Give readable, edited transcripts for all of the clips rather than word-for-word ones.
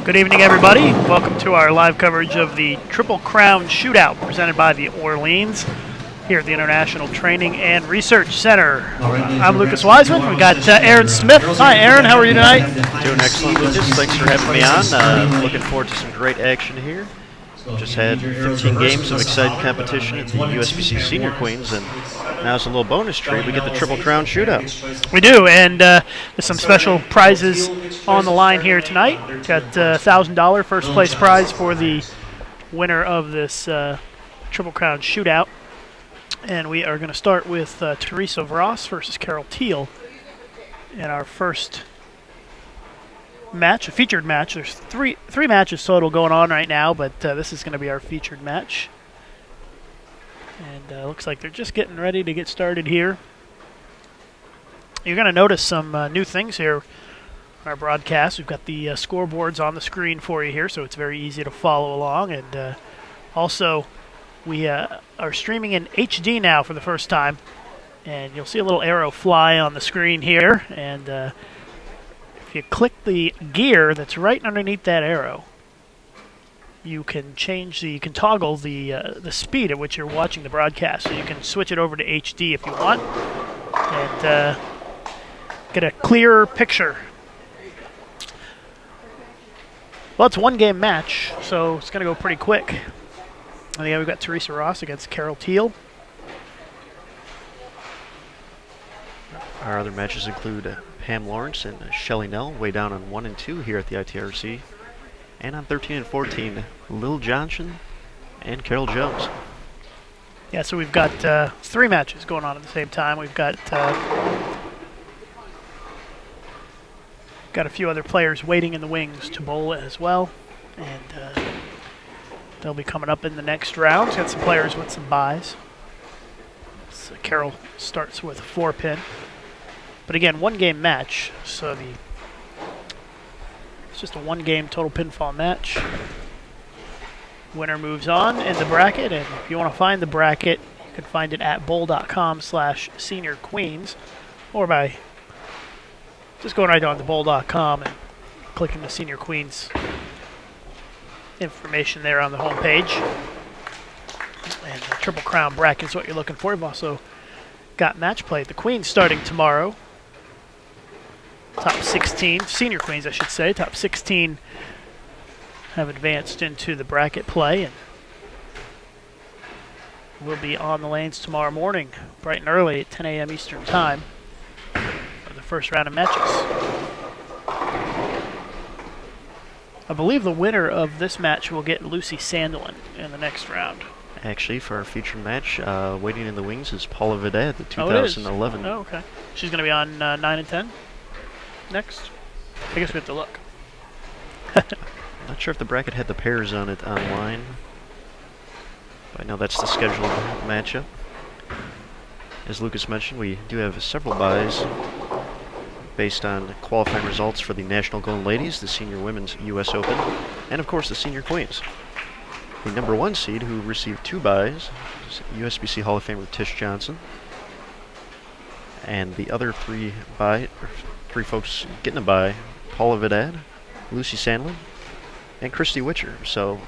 Good evening, everybody. Welcome to our live coverage of the Triple Crown Shootout presented by the Orleans here at the International Training and Research Center. I'm Lucas Wiseman. We've got Aaron Smith. Hi, Aaron. How are you tonight? Doing excellent, Lucas. Thanks for having me on. Looking forward to some great action here. Just had 15 games of exciting competition at the USBC Senior Queens, and now it's a little bonus treat. We get the Triple Crown Shootout. We do, and there's some special prizes on the line here tonight. Got $1,000 first place prize for the winner of this Triple Crown Shootout. And we are going to start with Teresa Ross versus Carol Teal in our first match, a featured match. There's three matches total going on right now, but this is going to be our featured match. And looks like they're just getting ready to get started here. You're going to notice some new things here on our broadcast. We've got the scoreboards on the screen for you here, so it's very easy to follow along. And also, we are streaming in HD now for the first time. And you'll see a little arrow fly on the screen here. And if you click the gear that's right underneath that arrow, you can toggle the speed at which you're watching the broadcast. So you can switch it over to HD if you want, and get a clearer picture. Well, it's a one-game match, so it's going to go pretty quick. And again, we've got Teresa Ross against Carol Teal. Our other matches include Pam Lawrence and Shelly Nell, way down on 1 and 2 here at the ITRC. And on 13 and 14, Lil Johnson and Carol Jones. Yeah, so we've got 3 matches going on at the same time. We've got a few other players waiting in the wings to bowl as well. And they'll be coming up in the next round. We've got some players with some buys. So Carol starts with a 4-pin. But again, one-game match, so it's just a one-game total pinfall match. Winner moves on in the bracket, and if you want to find the bracket, you can find it at bowl.com/seniorqueens, or by just going right on to bowl.com and clicking the Senior Queens information there on the home page. And the Triple Crown bracket is what you're looking for. We've also got match play. The Queens starting tomorrow. Top 16, Senior Queens I should say, top 16 have advanced into the bracket play, and we'll be on the lanes tomorrow morning, bright and early at 10 a.m. Eastern Time for the first round of matches. I believe the winner of this match will get Lucy Sandelin in the next round. Actually, for our featured match, waiting in the wings is Paula Videt, the 2011. Oh, okay. She's going to be on 9 and 10 next. I guess we have to look. Not sure if the bracket had the pairs on it online, but I know that's the scheduled matchup. As Lucas mentioned, we do have several buys based on qualifying results for the National Golden Ladies, the Senior Women's U.S. Open, and of course the Senior Queens. The number 1 seed, who received 2 buys, is USBC Hall of Famer Tish Johnson. And the other three folks getting a bye, Paula Vidal, Lucy Sandlin, and Christy Witcher. So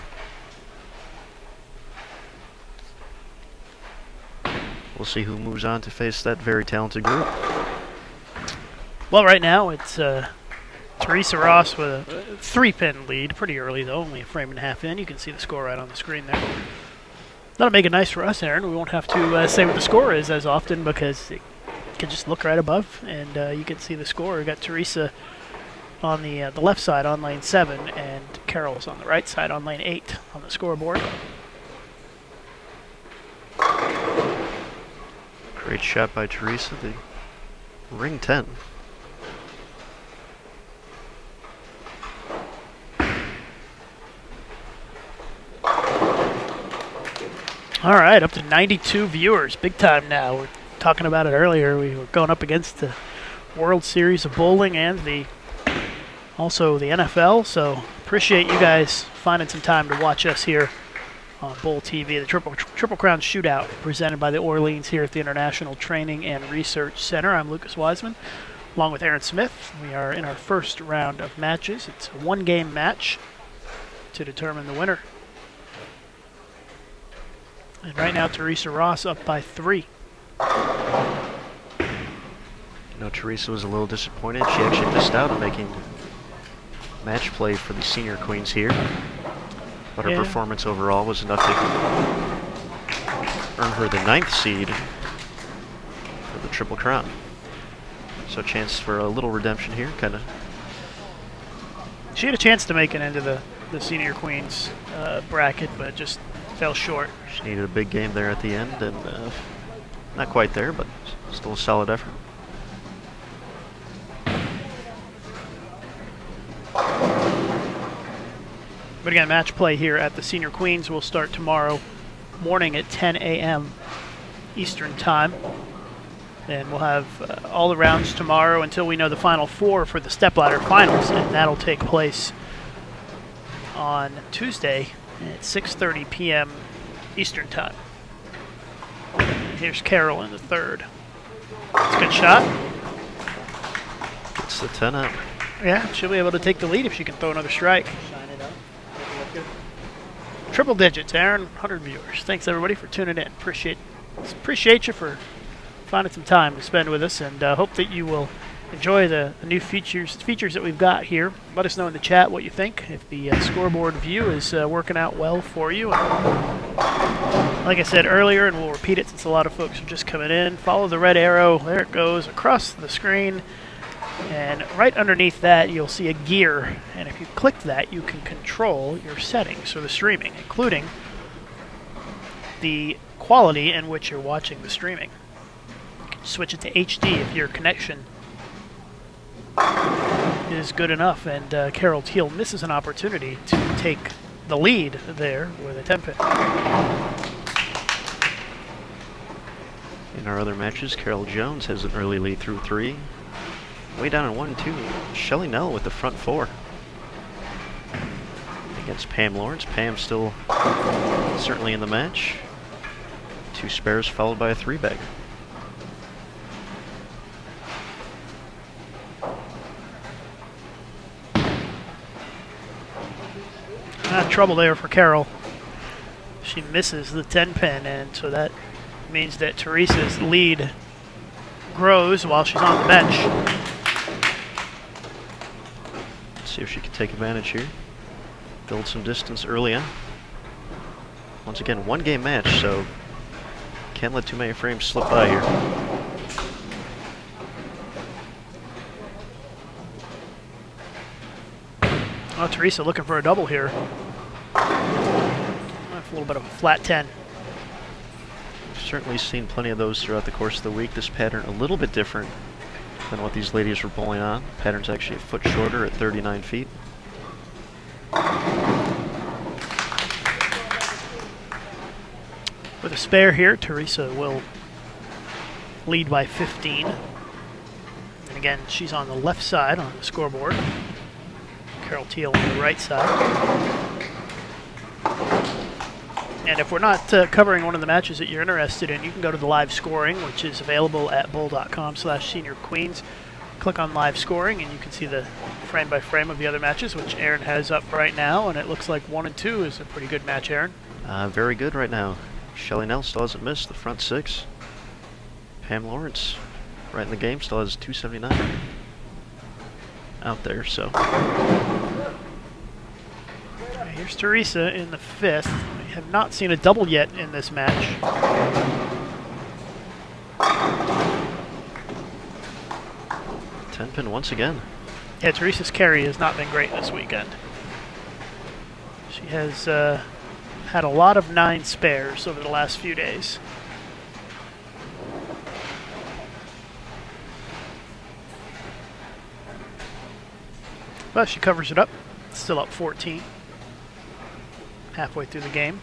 we'll see who moves on to face that very talented group. Well, right now it's Teresa Ross with a 3-pin lead. Pretty early, though, only a frame and a half in. You can see the score right on the screen there. That'll make it nice for us, Aaron. We won't have to say what the score is as often because it can just look right above, and you can see the score. We've got Teresa on the left side on lane 7, and Carol's on the right side on lane 8 on the scoreboard. Great shot by Teresa, the ring 10. All right, up to 92 viewers. Big time now. We're talking about it earlier. We were going up against the World Series of Bowling and also the NFL. So appreciate you guys finding some time to watch us here on Bowl TV. The Triple Crown Shootout presented by the Orleans here at the International Training and Research Center. I'm Lucas Wiseman, along with Aaron Smith. We are in our first round of matches. It's a one-game match to determine the winner. And right now, Teresa Ross up by 3. Teresa was a little disappointed. She actually missed out on making match play for the senior queens here. But her performance overall was enough to earn her the 9th seed for the Triple Crown. So a chance for a little redemption here, kind of. She had a chance to make it into the senior queens bracket, but just fell short. She needed a big game there at the end, and not quite there, but still a solid effort. But again, match play here at the Senior Queens will start tomorrow morning at 10 a.m. Eastern Time. And we'll have all the rounds tomorrow until we know the final 4 for the stepladder finals, and that'll take place on Tuesday at 6:30 p.m. Eastern Time. And here's Carol in the 3rd. It's a good shot. Gets the 10 up. Yeah, she'll be able to take the lead if she can throw another strike. Triple digits, Aaron. 100 viewers. Thanks everybody for tuning in. Appreciate you for finding some time to spend with us, and hope that you will enjoy the new features that we've got here. Let us know in the chat what you think, if the scoreboard view is working out well for you. And like I said earlier, and we'll repeat it since a lot of folks are just coming in, follow the red arrow. There it goes across the screen. And right underneath that, you'll see a gear. And if you click that, you can control your settings for the streaming, including the quality in which you're watching the streaming. You can switch it to HD if your connection is good enough. And Carol Teal misses an opportunity to take the lead there with a 10-pin. In our other matches, Carol Jones has an early lead through 3. Way down in 1 and 2, Shelly Nell with the front 4. Against Pam Lawrence. Pam still certainly in the match. 2 spares followed by a 3-bag. Trouble there for Carol. She misses the 10-pin, and so that means that Teresa's lead grows while she's on the bench. See if she can take advantage here. Build some distance early on. Once again, 1-game match, so can't let too many frames slip by here. Oh, Teresa looking for a double here. That's a little bit of a flat 10. We've certainly seen plenty of those throughout the course of the week. This pattern a little bit different than what these ladies were bowling on. Pattern's actually a foot shorter at 39 feet. With a spare here, Teresa will lead by 15. And again, she's on the left side on the scoreboard. Carol Teal on the right side. And if we're not covering one of the matches that you're interested in, you can go to the live scoring, which is available at bull.com/seniorqueens. Click on live scoring, and you can see the frame by frame of the other matches, which Aaron has up right now. And it looks like 1 and 2 is a pretty good match, Aaron. Very good right now. Shelly Nell still hasn't missed the front 6. Pam Lawrence, right in the game, still has 279 out there. So here's Teresa in the 5th. We have not seen a double yet in this match. 10-pin once again. Yeah, Teresa's carry has not been great this weekend. She has had a lot of 9 spares over the last few days. But she covers it up. Still up 14. Halfway through the game.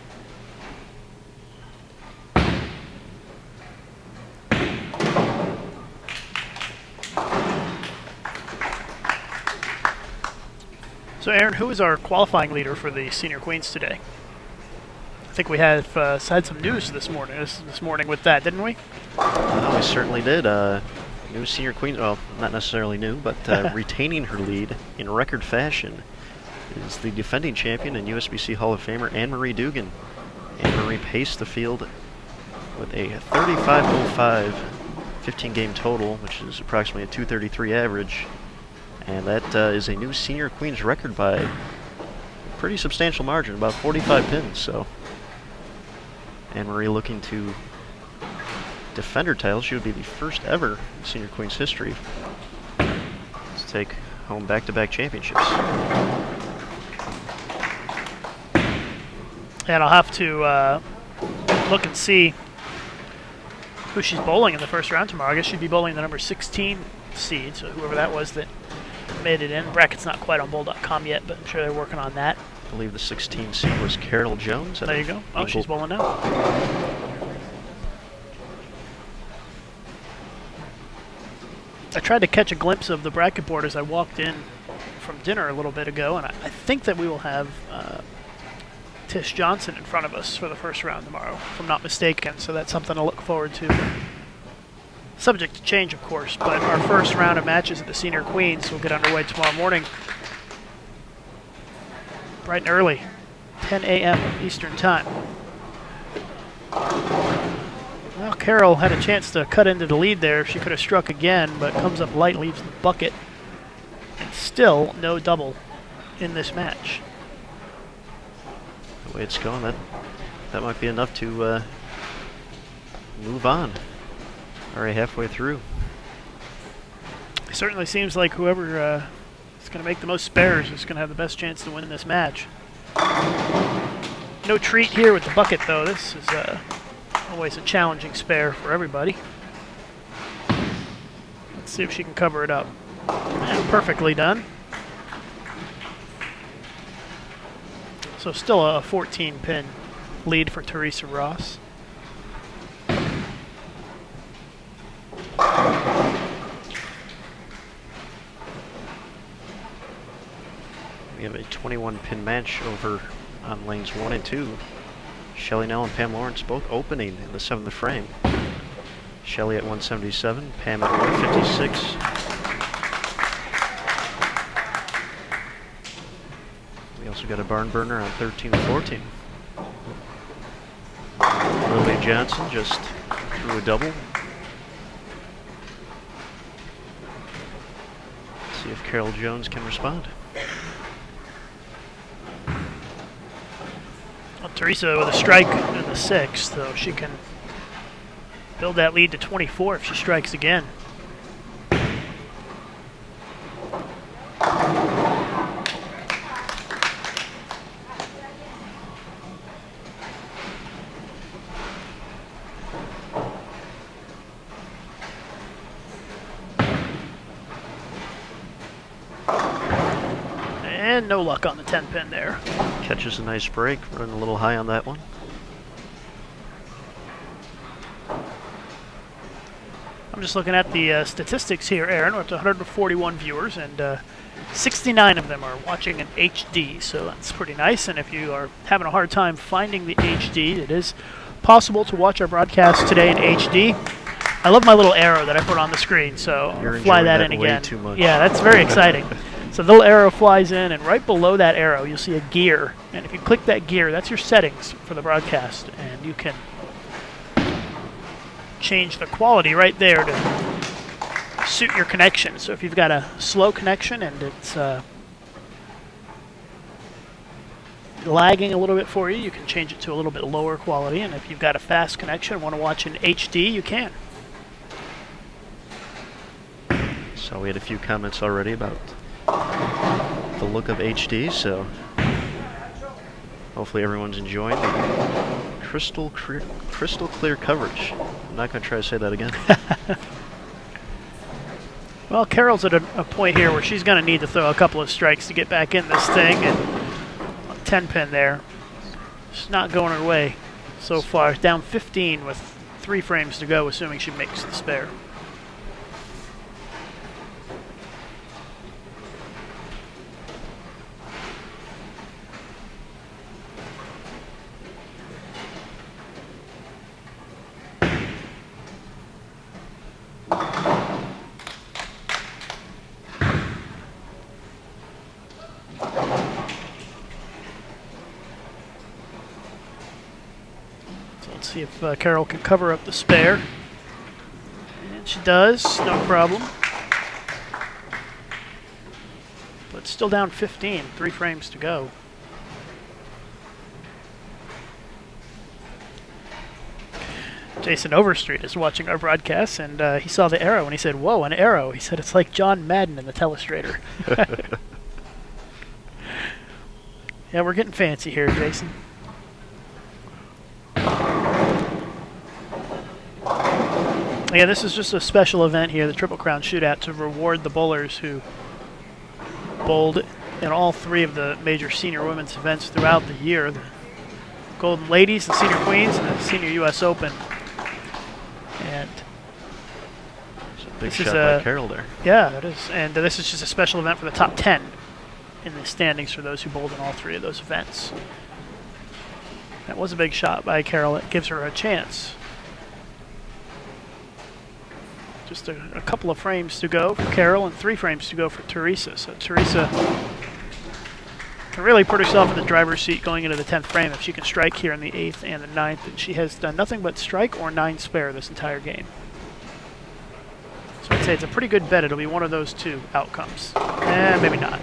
So Aaron, who is our qualifying leader for the Senior Queens today? I think we have had some news this morning with that, didn't we? We certainly did. New Senior Queens, well, not necessarily new, but retaining her lead in record fashion is the defending champion and USBC Hall of Famer Anne-Marie Dugan. Anne-Marie paced the field with a 35.05 15-game total, which is approximately a 233 average. And that is a new Senior Queens record by a pretty substantial margin, about 45 pins. So Anne-Marie looking to defend her title. She would be the first ever in Senior Queens history to take home back-to-back championships. And I'll have to look and see who she's bowling in the first round tomorrow. I guess she'd be bowling the number 16 seed, so whoever that was that made it in. Bracket's not quite on bull.com yet, but I'm sure they're working on that. I believe the 16 seed was Carol Jones. There you go. Oh, she's bowling now. I tried to catch a glimpse of the bracket board as I walked in from dinner a little bit ago, and I think that we will have Tish Johnson in front of us for the first round tomorrow, if I'm not mistaken, so that's something to look forward to. Subject to change, of course, but our first round of matches at the Senior Queens will get underway tomorrow morning, bright and early, 10 a.m. Eastern Time. Well, Carol had a chance to cut into the lead there. She could have struck again, but comes up light, leaves the bucket. And still no double in this match. The way it's going, that might be enough to move on. Already halfway through. It certainly seems like whoever is going to make the most spares is going to have the best chance to win this match. No treat here with the bucket, though. This is always a challenging spare for everybody. Let's see if she can cover it up. And perfectly done. So still a 14-pin lead for Teresa Ross. We have a 21-pin match over on lanes 1 and 2. Shelly Nell and Pam Lawrence both opening in the 7th frame. Shelly at 177, Pam at 156. We also got a barn burner on 13 and 14. Lily Johnson just threw a double. Let's see if Carol Jones can respond. Well, Teresa with a strike in the 6th, so she can build that lead to 24 if she strikes again. And no luck on the 10-pin there. Catches a nice break, running a little high on that one. I'm just looking at the statistics here, Aaron. We're up to 141 viewers, and 69 of them are watching in HD, so that's pretty nice. And if you are having a hard time finding the HD, it is possible to watch our broadcast today in HD. I love my little arrow that I put on the screen, so I'll fly that in again. Too much. Yeah, that's very exciting. So the little arrow flies in, and right below that arrow, you'll see a gear. And if you click that gear, that's your settings for the broadcast, and you can change the quality right there to suit your connection. So if you've got a slow connection and it's lagging a little bit for you, you can change it to a little bit lower quality. And if you've got a fast connection and want to watch in HD, you can. So we had a few comments already about the look of HD, so hopefully everyone's enjoying the crystal clear coverage. I'm not going to try to say that again. Well, Carol's at a point here where she's going to need to throw a couple of strikes to get back in this thing, and 10-pin there. She's not going her way so far. Down 15 with 3 frames to go, assuming she makes the spare. Let's see if Carol can cover up the spare. And she does, no problem. But still down 15, 3 frames to go. Jason Overstreet is watching our broadcast, and he saw the arrow, and he said, "Whoa, an arrow." He said, "It's like John Madden in the Telestrator." Yeah, we're getting fancy here, Jason. Yeah, this is just a special event here, the Triple Crown Shootout, to reward the bowlers who bowled in all 3 of the major senior women's events throughout the year. The Golden Ladies, the Senior Queens, and the Senior U.S. Open. And it's a big shot by Carol there. Yeah, it is. And this is just a special event for the top 10 in the standings for those who bowled in all 3 of those events. That was a big shot by Carol. It gives her a chance. Just a couple of frames to go for Carol and 3 frames to go for Teresa. So Teresa can really put herself in the driver's seat going into the 10th frame if she can strike here in the 8th and the 9th. And she has done nothing but strike or 9 spare this entire game. So I'd say it's a pretty good bet. It'll be one of those 2 outcomes. Maybe not.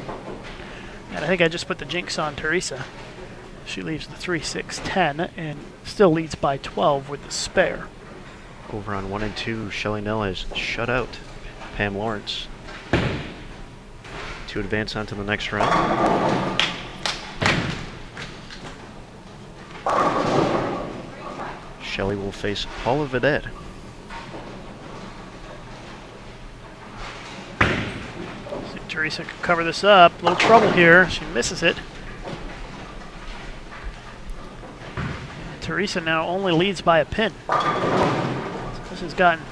And I think I just put the jinx on Teresa. She leaves the 3, 6, 10 and still leads by 12 with the spare. Over on 1 and 2, Shelly Nell has shut out Pam Lawrence to advance on to the next round. Shelly will face Paula Vedette. See if Teresa can cover this up. A little trouble here. She misses it. And Teresa now only leads by a pin. This has gotten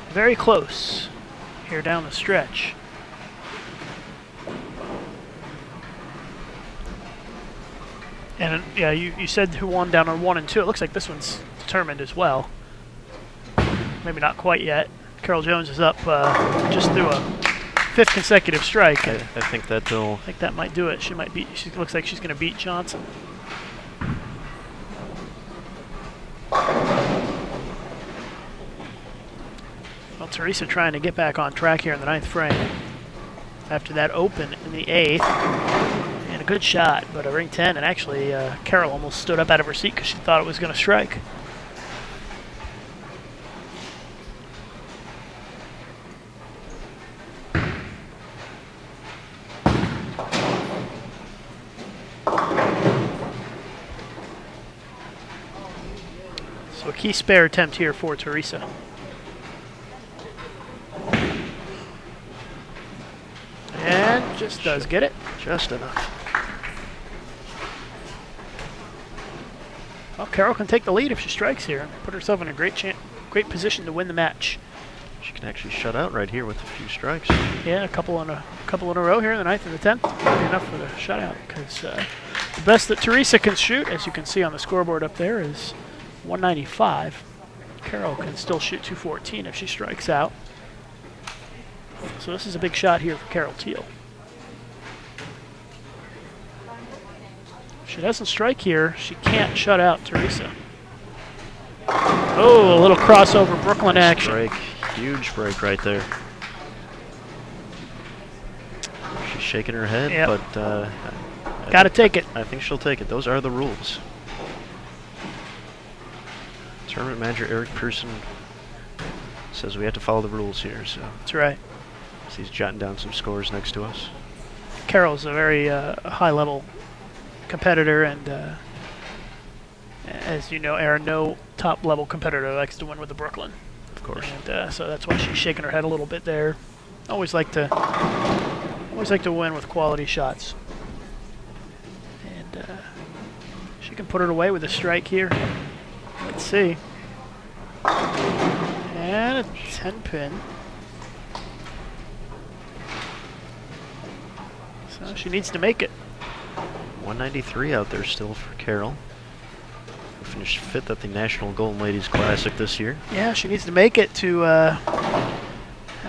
very close here down the stretch. And yeah, you said who won down on 1 and 2. It looks like this one's determined as well. Maybe not quite yet. Carol Jones is up just through a 5th consecutive strike. I think that'll. I think that might do it. She might beat. She looks like she's going to beat Johnson. Well, Teresa trying to get back on track here in the 9th frame. After that open in the 8th. And a good shot, but a ring 10. And actually, Carol almost stood up out of her seat because she thought it was going to strike. So a key spare attempt here for Teresa. And just does get it. Just enough. Well, Carol can take the lead if she strikes here. Put herself in a great great position to win the match. She can actually shut out right here with a few strikes. Yeah, a couple in a row here, the 9th and the 10th. Might be enough for the shutout, because the best that Teresa can shoot, as you can see on the scoreboard up there, is 195. Carol can still shoot 214 if she strikes out. So this is a big shot here for Carol Teal. If she doesn't strike here, she can't shut out Teresa. Oh, a little crossover Brooklyn action. Break. Huge break right there. She's shaking her head, Yep. but got to take it. I think she'll take it. Those are the rules. Tournament manager Eric Pearson says we have to follow the rules here. So That's right. he's jotting down some scores next to us. Carol's a very high-level competitor, and as you know, Aaron, no top-level competitor likes to win with the Brooklyn. Of course. And so that's why she's shaking her head a little bit there. Always like to win with quality shots. And she can put it away with a strike here. Let's see. And a 10-pin. So she needs to make it. 193 out there still for Carol. Who finished 5th at the National Golden Ladies Classic this year. Yeah, she needs to make it to have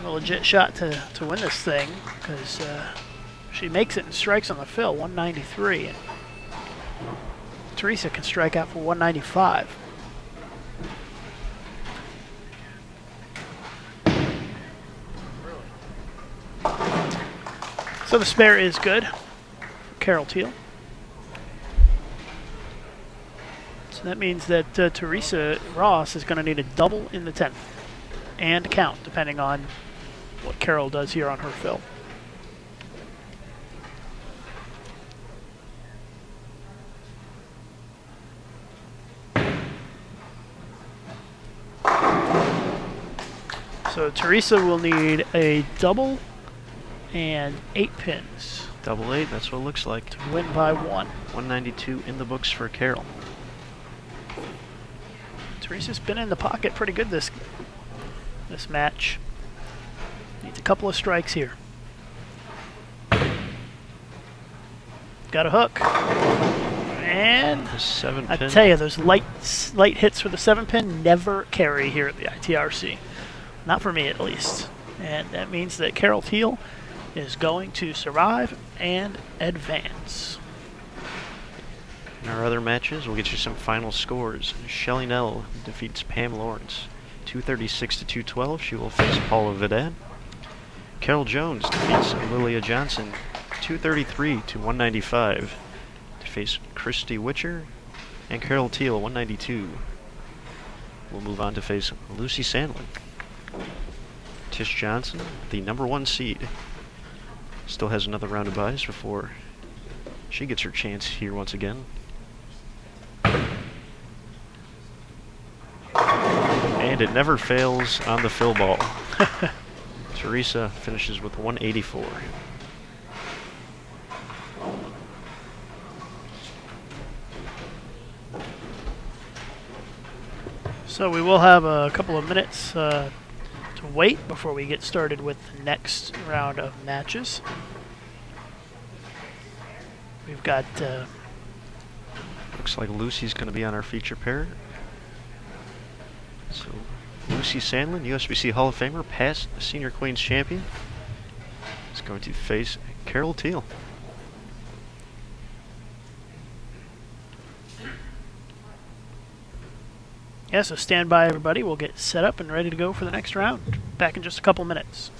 a legit shot to win this thing, because she makes it and strikes on the fill, 193. And Teresa can strike out for 195. So the spare is good for Carol Teal. So that means that Teresa Ross is going to need a double in the 10th and count, depending on what Carol does here on her fill. So Teresa will need a double and 8 pins. Double 8, that's what it looks like. To win by 1. 192 in the books for Carol. Teresa's been in the pocket pretty good this match. Needs a couple of strikes here. Got a hook. And The 7 I pin. tell you, those light hits for the 7-pin never carry here at the ITRC. Not for me, at least. And that means that Carol Teal is going to survive and advance. In our other matches, we'll get you some final scores. Shelly Nell defeats Pam Lawrence, 236 to 212. She will face Paula Vidal. Carol Jones defeats Lilia Johnson, 233 to 195, to face Christy Witcher. And Carol Teal, 192, will move on to face Lucy Sandlin. Tish Johnson, the #1 seed, still has another round of buys before she gets her chance here once again. And it never fails on the fill ball. Teresa finishes with 184. So we will have a couple of minutes to wait before we get started with the next round of matches. We've got Looks like Lucy's going to be on our feature pair. So Lucy Sandlin, USBC Hall of Famer, past Senior Queens champion, is going to face Carol Teal. Yeah, so stand by, everybody. We'll get set up and ready to go for the next round. Back in just a couple minutes.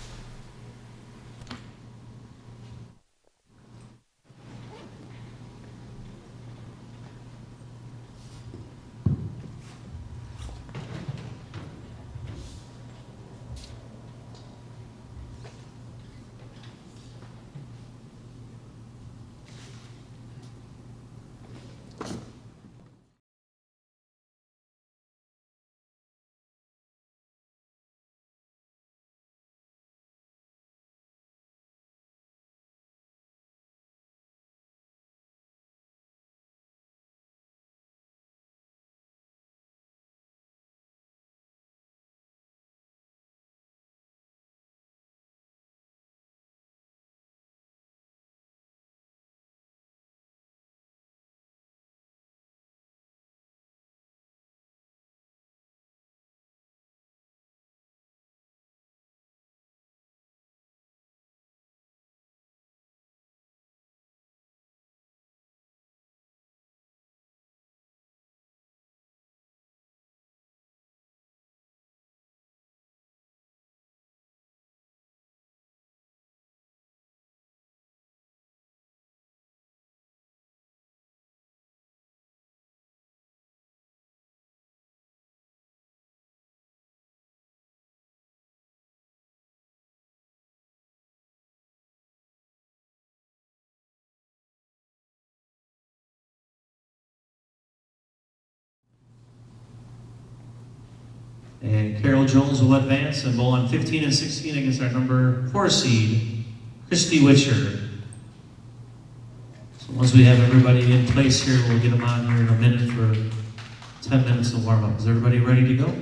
And Carol Jones will advance and bowl on 15 and 16 against our number 4 seed, Christy Witcher. So once we have everybody in place here, we'll get them on here in a minute for 10 minutes of warm-up. Is everybody ready to go?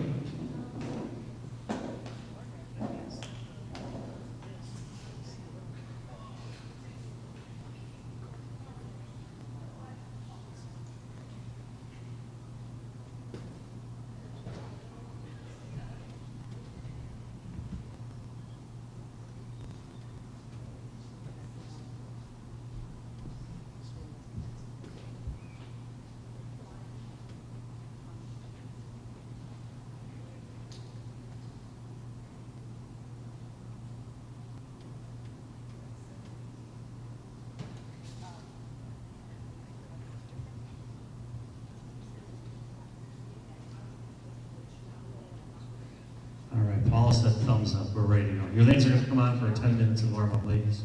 All right, Paula said thumbs up. We're ready to go. Your lanes are going to come on for 10 minutes of warm-up, ladies.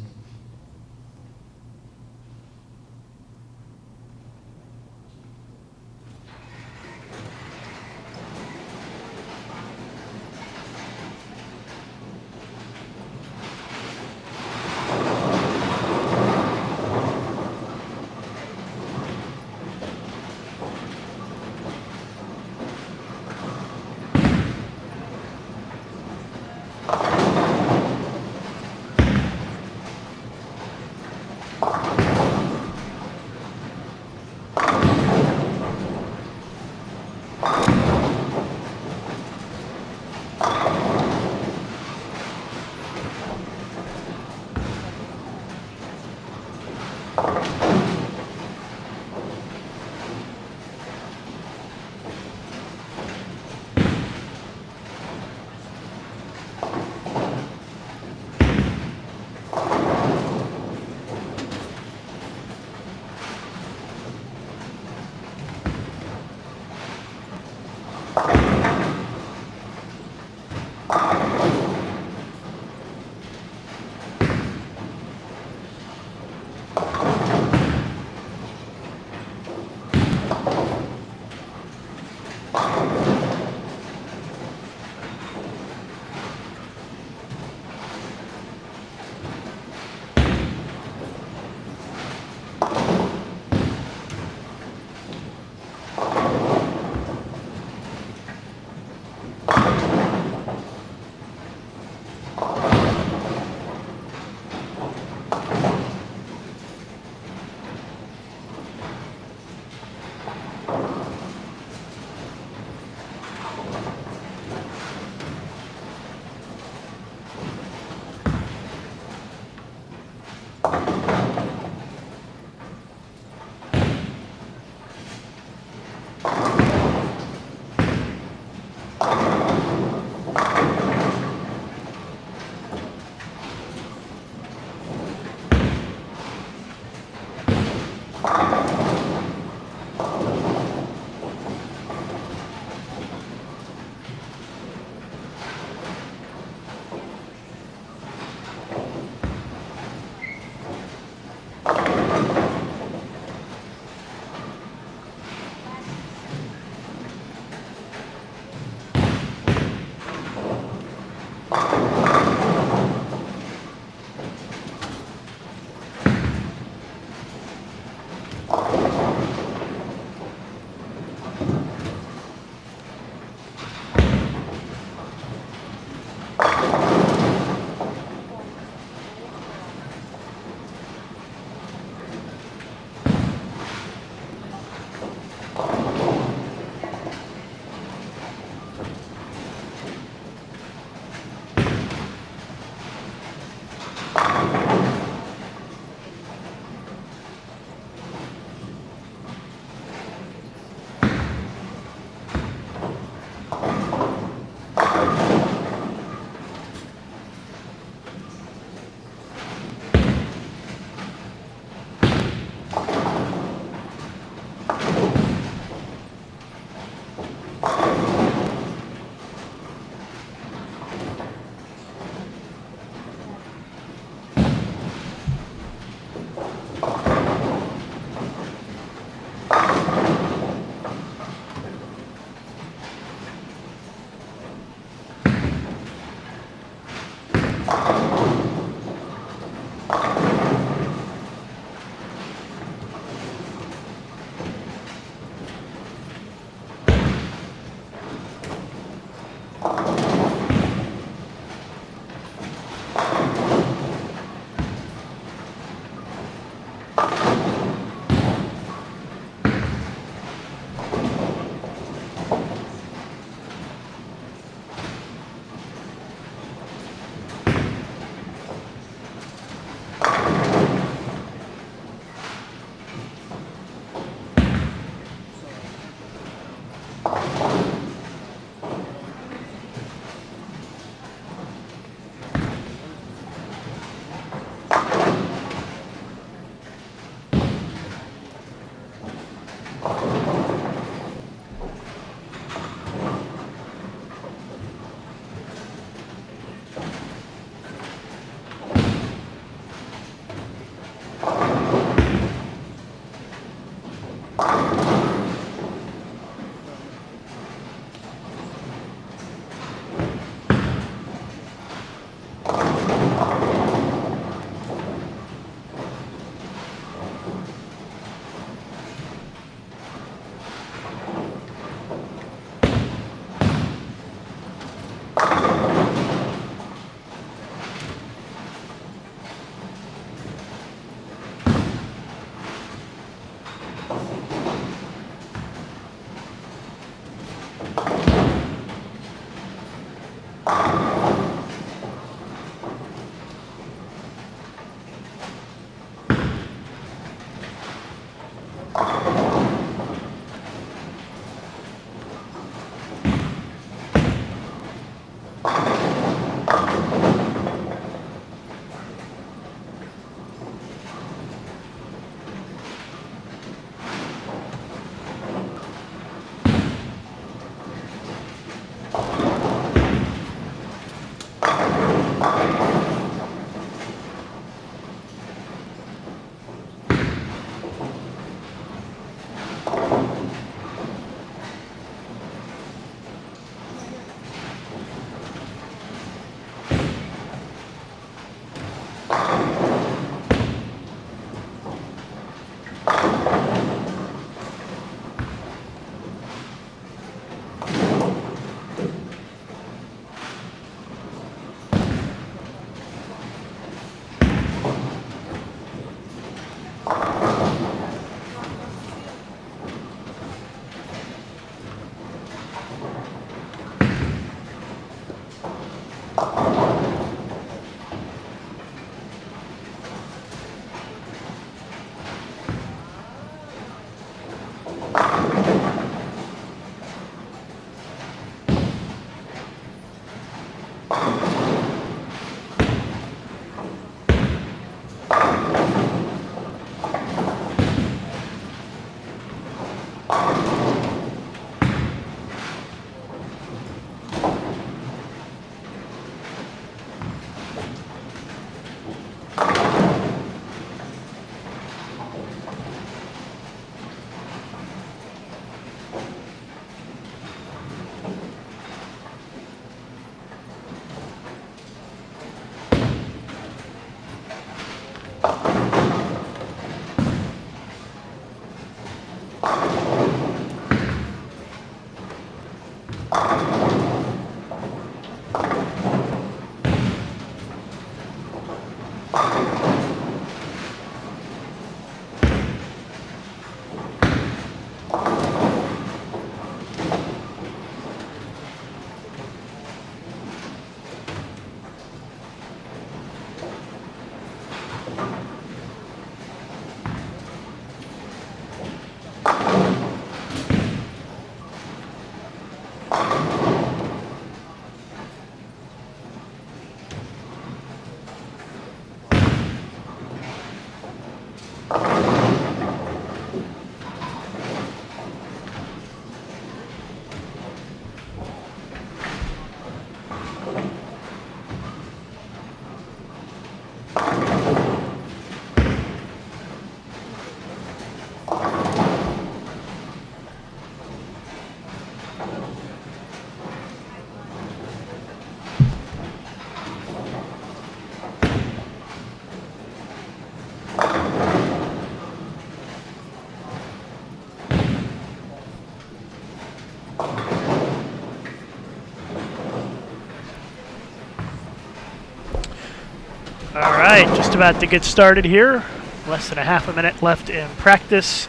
All right, just about to get started here. Less than a half a minute left in practice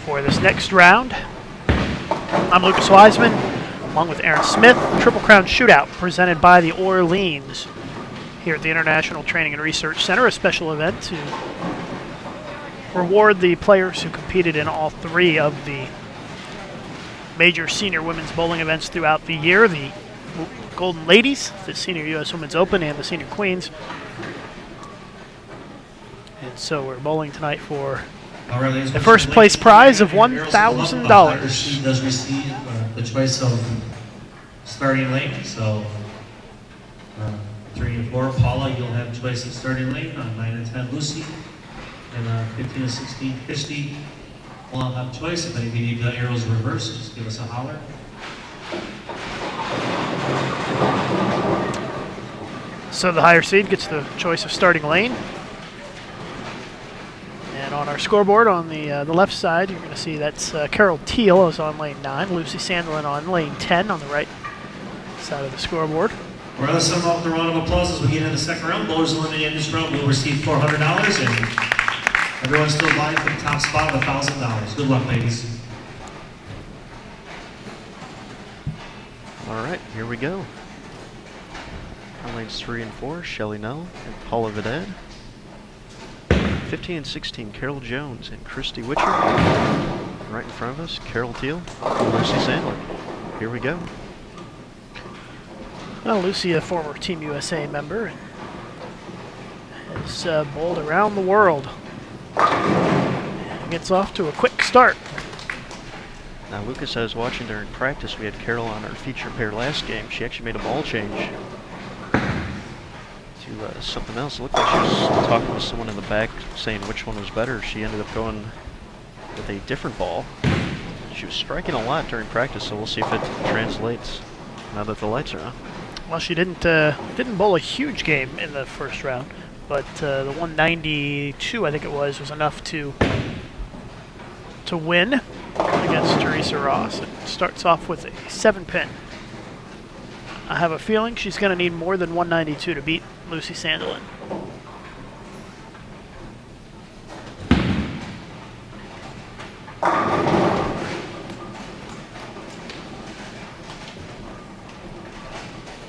for this next round. I'm Lucas Wiseman, along with Aaron Smith. Triple Crown Shootout presented by the Orleans here at the International Training and Research Center, a special event to reward the players who competed in all three of the major senior women's bowling events throughout the year. The Golden Ladies, the Senior U.S. Women's Open, and the Senior Queens. And so we're bowling tonight for the first place prize of $1,000. She does receive the choice of starting lane. So 3 and 4, Paula, you'll have choice of starting lane. On 9 and 10, Lucy. And 15 and 16, Christy will have choice. If any of you need the arrows reversed, just give us a holler. So the higher seed gets the choice of starting lane. And on our scoreboard on the left side, you're going to see that's Carol Teal is on lane 9, Lucy Sandelin on lane 10 on the right side of the scoreboard. We're going to send off the round of applause as we get into the second round. Bowlers eliminated in this round will receive $400, and everyone's still vying for the top spot of $1,000. Good luck, ladies. All right, here we go. On lanes 3 and 4, Shelley Null and Paula Vidal. 15 and 16, Carol Jones and Christy Witcher. And right in front of us, Carol Teal and Lucy Sandler. Here we go. Well, Lucy, a former Team USA member, has bowled around the world. And gets off to a quick start. Now, Lucas, I was watching during practice. We had Carol on our feature pair last game. She actually made a ball change to something else. It looked like she was talking with someone in the back saying which one was better. She ended up going with a different ball. She was striking a lot during practice, so we'll see if it translates now that the lights are on. Well, she didn't bowl a huge game in the first round, but the 192, I think it was enough to win against Teresa Ross. It starts off with a 7-pin. I have a feeling she's going to need more than 192 to beat Lucy Sandelin.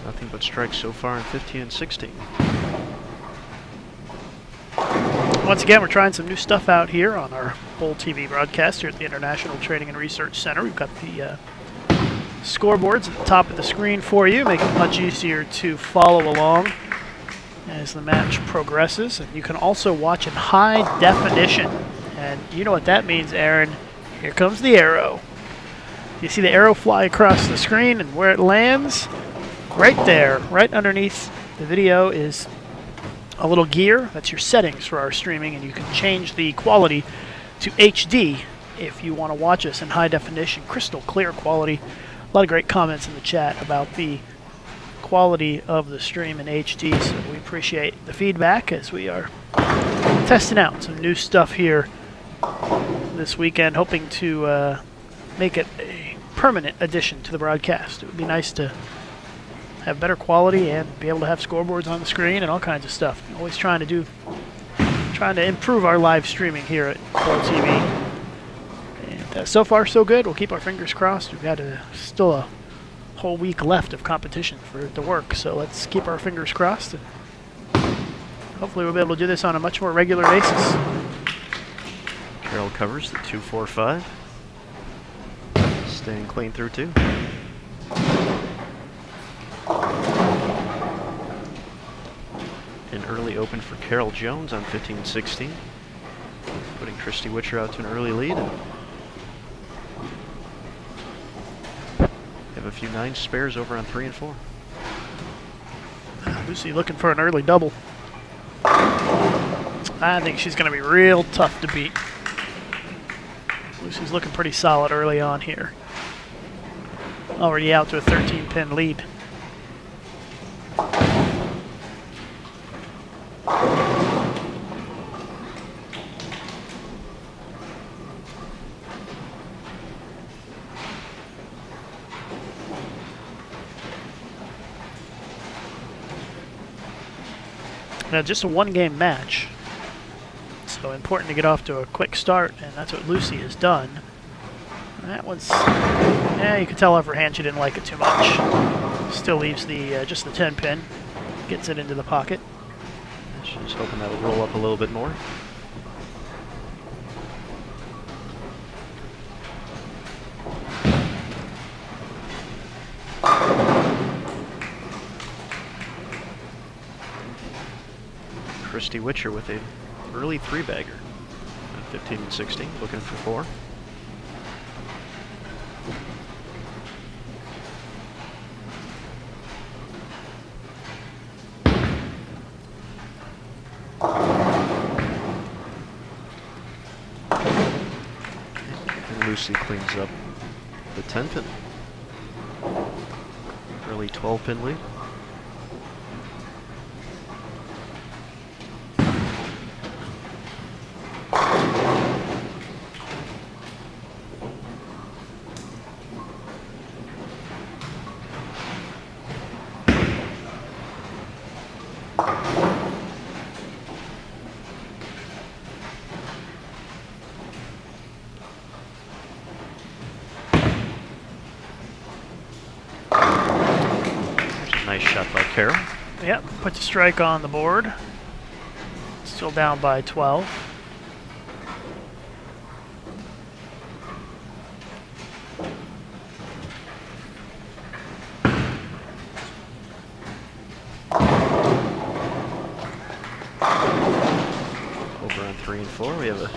Nothing but strikes so far in 15 and 16. Once again, we're trying some new stuff out here on our Bowl TV broadcast here at the International Training and Research Center. We've got the scoreboards at the top of the screen for you, make it much easier to follow along as the match progresses. And you can also watch in high definition. And you know what that means, Aaron. Here comes the arrow. You see the arrow fly across the screen, and where it lands, right there, right underneath the video, is a little gear. That's your settings for our streaming, and you can change the quality to HD if you want to watch us in high definition, crystal clear quality. A lot of great comments in the chat about the quality of the stream in HD, so we appreciate the feedback as we are testing out some new stuff here this weekend, hoping to make it a permanent addition to the broadcast. It would be nice to have better quality and be able to have scoreboards on the screen and all kinds of stuff. Always trying to improve our live streaming here at Bowl TV. And so far, so good. We'll keep our fingers crossed. We've got still a whole week left of competition for it to work, so let's keep our fingers crossed. And hopefully we'll be able to do this on a much more regular basis. Carol covers the 2-4-5. Staying clean through 2. An early open for Carol Jones on 15-16, putting Christy Witcher out to an early lead. Have a few 9 spares over on 3 and 4. Lucy looking for an early double. I think she's going to be real tough to beat. Lucy's looking pretty solid early on here. Already out to a 13-pin lead. Now, just a one-game match. So important to get off to a quick start, and that's what Lucy has done. That one's, yeah, you can tell off her hand she didn't like it too much. Still leaves the just the 10 pin, gets it into the pocket. She's hoping that will roll up a little bit more. Christy Witcher with a early three-bagger at 15 and 16, looking for 4. And Lucy cleans up the 10 pin. Early 12 pin lead. Nice shot by Carroll. Yep, puts a strike on the board. Still down by 12. Over on 3 and 4, we have a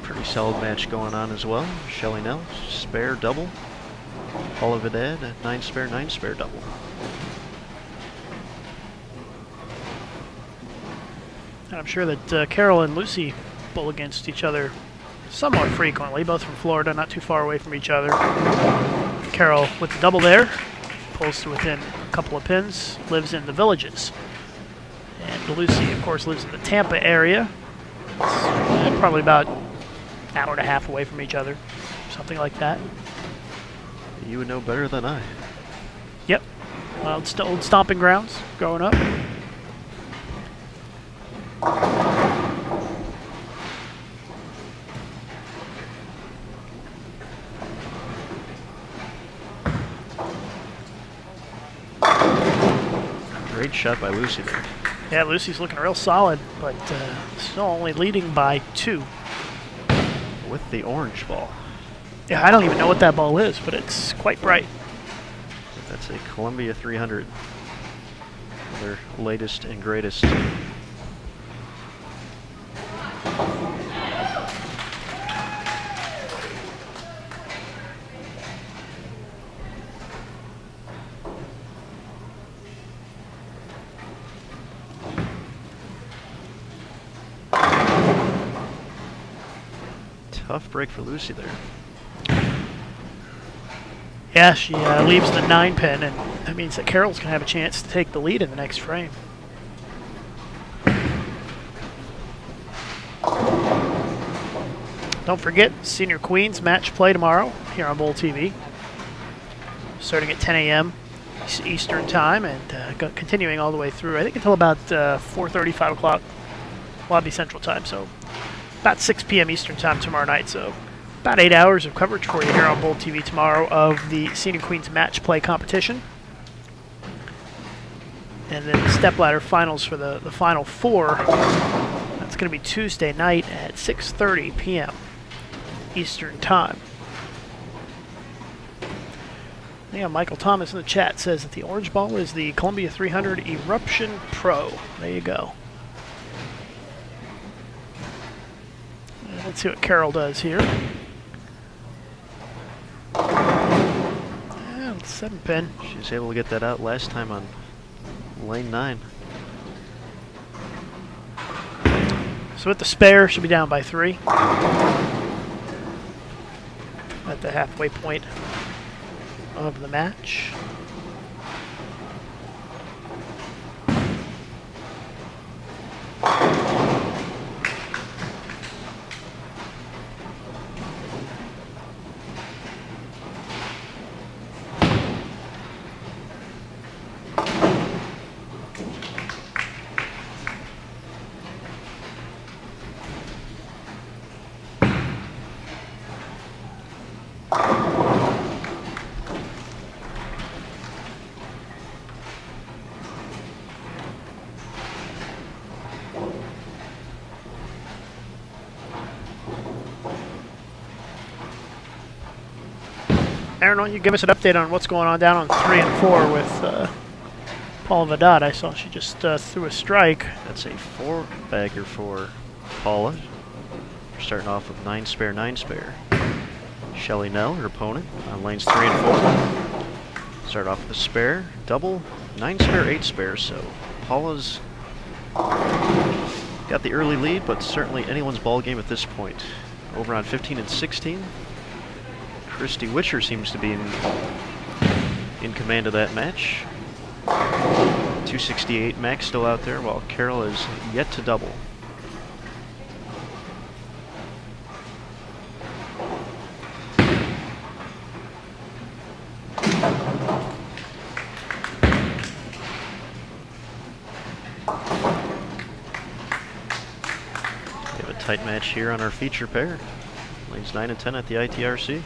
pretty solid match going on as well. Shelly Nell, spare double. Paula Vidad, 9 spare double. And I'm sure that Carol and Lucy bowl against each other somewhat frequently, both from Florida, not too far away from each other. Carol with the double there, pulls to within a couple of pins, lives in the Villages. And Lucy, of course, lives in the Tampa area. It's, probably about an hour and a half away from each other, something like that. You would know better than I. Yep. Old stomping grounds growing up. Great shot by Lucy there. Yeah, Lucy's looking real solid, but still only leading by 2. With the orange ball. Yeah, I don't even know what that ball is, but it's quite bright. That's a Columbia 300. Their latest and greatest. Tough break for Lucy there. Yeah, she leaves the 9 pin, and that means that Carol's going to have a chance to take the lead in the next frame. Don't forget, Senior Queens match play tomorrow here on Bowl TV, starting at 10 a.m. Eastern Time and continuing all the way through, I think, until about 4:30, 5 o'clock Lobby Central Time. So about 6 p.m. Eastern Time tomorrow night. So about 8 hours of coverage for you here on Bowl TV tomorrow of the Senior Queens match play competition. And then the stepladder finals for the Final Four. That's going to be Tuesday night at 6:30 p.m. Eastern Time. Yeah, Michael Thomas in the chat says that the orange ball is the Columbia 300 Eruption Pro. There you go. Let's see what Carol does here. Yeah, 7 pin. She was able to get that out last time on lane 9. So with the spare, she'll be down by 3. At the halfway point of the match. Aaron, why don't you give us an update on what's going on down on 3 and 4 with Paula Vedad? I saw she just threw a strike. That's a 4-bagger for Paula. We're starting off with 9 spare, 9 spare. Shelly Nell, her opponent, on lanes 3 and 4. Start off with a spare, double, 9 spare, 8 spare. So Paula's got the early lead, but certainly anyone's ball game at this point. Over on 15 and 16. Christy Witcher seems to be in command of that match. 268 max still out there, while Carol is yet to double. We have a tight match here on our feature pair. Lanes 9 and 10 at the ITRC.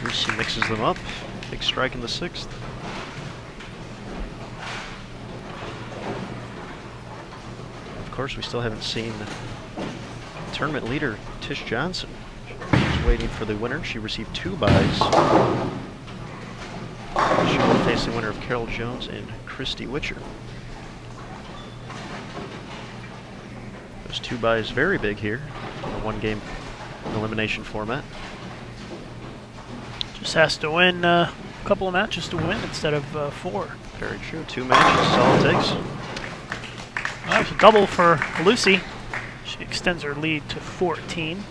Lucy mixes them up. Big strike in the 6th. Of course, we still haven't seen tournament leader Tish Johnson. She's waiting for the winner. She received 2 buys. She will face the winner of Carol Jones and Christy Witcher. Those 2 buys very big here in a 1-game elimination format. Just has to win a couple of matches to win instead of 4. Very true. 2 matches, that's all it takes. Well, it's a double for Lucy. She extends her lead to 14.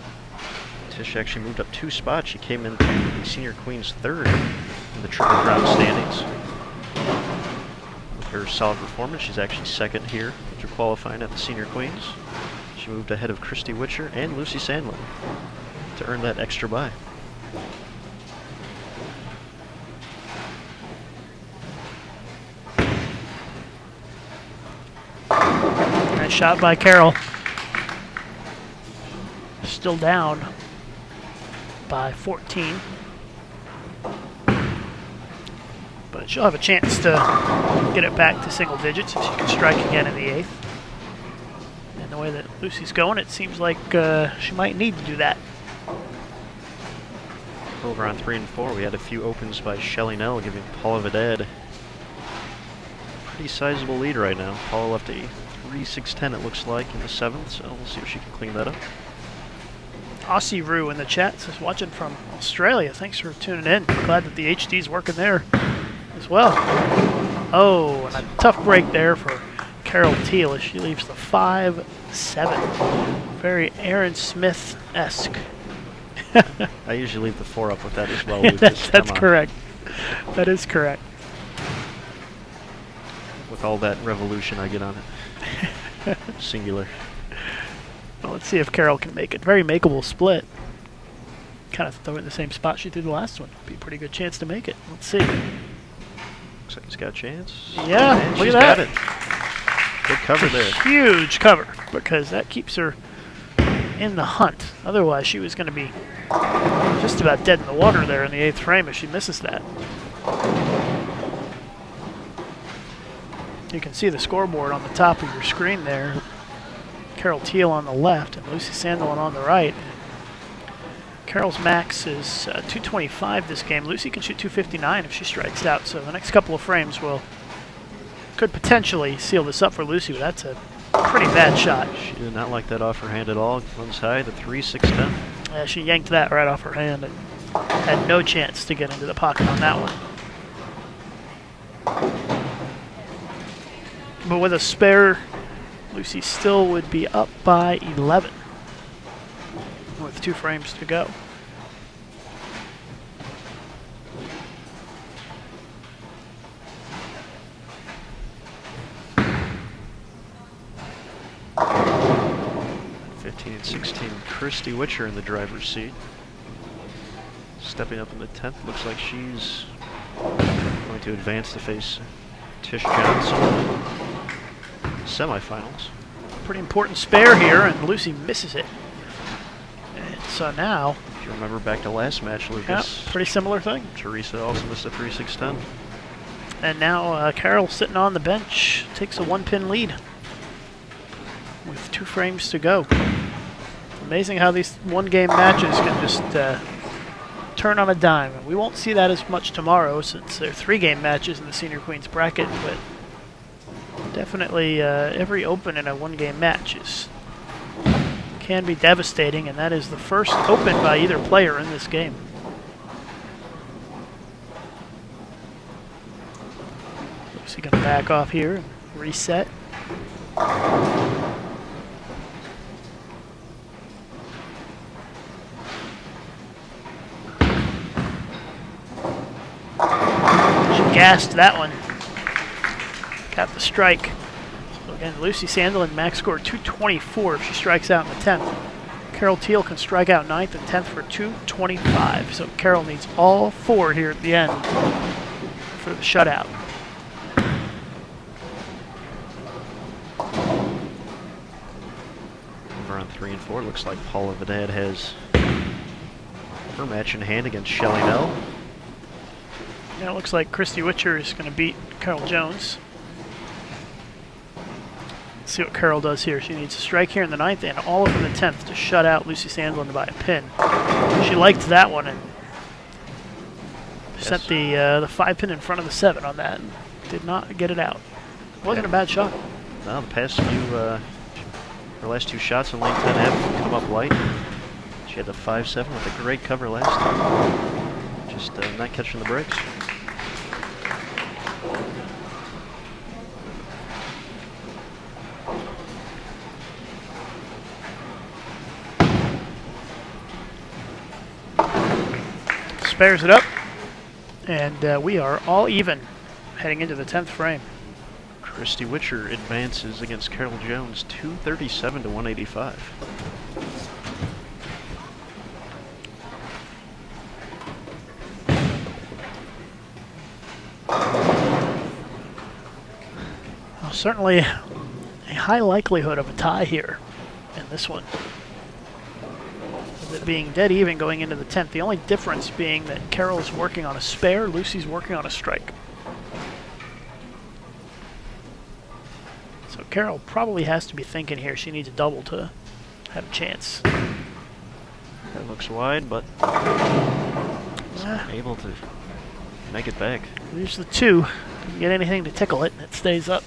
Tish actually moved up 2 spots. She came into the Senior Queens 3rd in the Triple Crown standings. With her solid performance, she's actually 2nd here after qualifying at the Senior Queens. She moved ahead of Christy Witcher and Lucy Sandlin to earn that extra bye. Nice shot by Carol. Still down by 14. But she'll have a chance to get it back to single digits if she can strike again in the 8th. And the way that Lucy's going, it seems like she might need to do that. Over on 3 and 4, we had a few opens by Shelly Nell, giving Paula Vedad a pretty sizable lead right now. Paula left a 3-6-10, it looks like, in the 7th, so we'll see if she can clean that up. Aussie Roo in the chat says, watching from Australia. Thanks for tuning in. Glad that the HD's working there as well. Oh, and a tough break there for Carol Teal as she leaves the 5-7. Very Aaron Smith-esque. I usually leave the 4 up with that as well. That's correct. That is correct. With all that revolution I get on it. Singular. Well, let's see if Carol can make it. Very makeable split. Kind of throw it in the same spot she did the last one. Be a pretty good chance to make it. Let's see. Looks like he's got a chance. Yeah, And look she's at that. got it. Good cover there. Huge cover, because that keeps her in the hunt. Otherwise, she was going to be just about dead in the water there in the 8th frame if she misses that. You can see the scoreboard on the top of your screen there. Carol Teal on the left and Lucy Sandlin on the right. Carol's max is 225 this game. Lucy can shoot 259 if she strikes out, so the next couple of frames could potentially seal this up for Lucy, but that's a pretty bad shot. She did not like that off her hand at all. Runs high, the 3-6-10. Yeah, she yanked that right off her hand and had no chance to get into the pocket on that one. But with a spare, Lucy still would be up by 11 with 2 frames to go. 15 and 16, Christy Witcher in the driver's seat. Stepping up in the 10th, looks like she's going to advance to face Tish Johnson. Semifinals. Pretty important spare here, and Lucy misses it. And so now, If you remember back to last match, yeah, Lucas, pretty similar thing. Teresa also missed a 3-6-10. And now Carol sitting on the bench takes a 1-pin lead with 2 frames to go. Amazing how these one-game matches can just turn on a dime. We won't see that as much tomorrow since there are 3-game matches in the Senior Queens bracket, but definitely every open in a 1-game match can be devastating, and that is the first open by either player in this game. Lucy going to back off here and reset. She gassed that one. Got the strike. So again, Lucy Sandelin max score 224 if she strikes out in the 10th. Carol Teal can strike out 9th and 10th for 225. So Carol needs all 4 here at the end for the shutout. Over on 3 and 4, looks like Paula Vidad has her match in hand against Shelly Nell. Yeah, it looks like Christy Witcher is going to beat Carol Jones. Let's see what Carol does here. She needs a strike here in the 9th and all of in the 10th to shut out Lucy Sandelin by a pin. She liked that one and sent the 5-pin in front of the 7 on that. And did not get it out. Wasn't a bad shot. No, the past few, her last 2 shots in lane 10 have come up light. She had the 5-7 with a great cover last time. Just not catching the breaks. Spares it up, and we are all even heading into the 10th frame. Christy Witcher advances against Carol Jones, 237 to 185. Well, certainly a high likelihood of a tie here in this one. With it being dead even going into the 10th. The only difference being that Carol's working on a spare, Lucy's working on a strike. So Carol probably has to be thinking here she needs a double to have a chance. That looks wide, but able to make it back. There's the 2. Doesn't get anything to tickle it, and it stays up.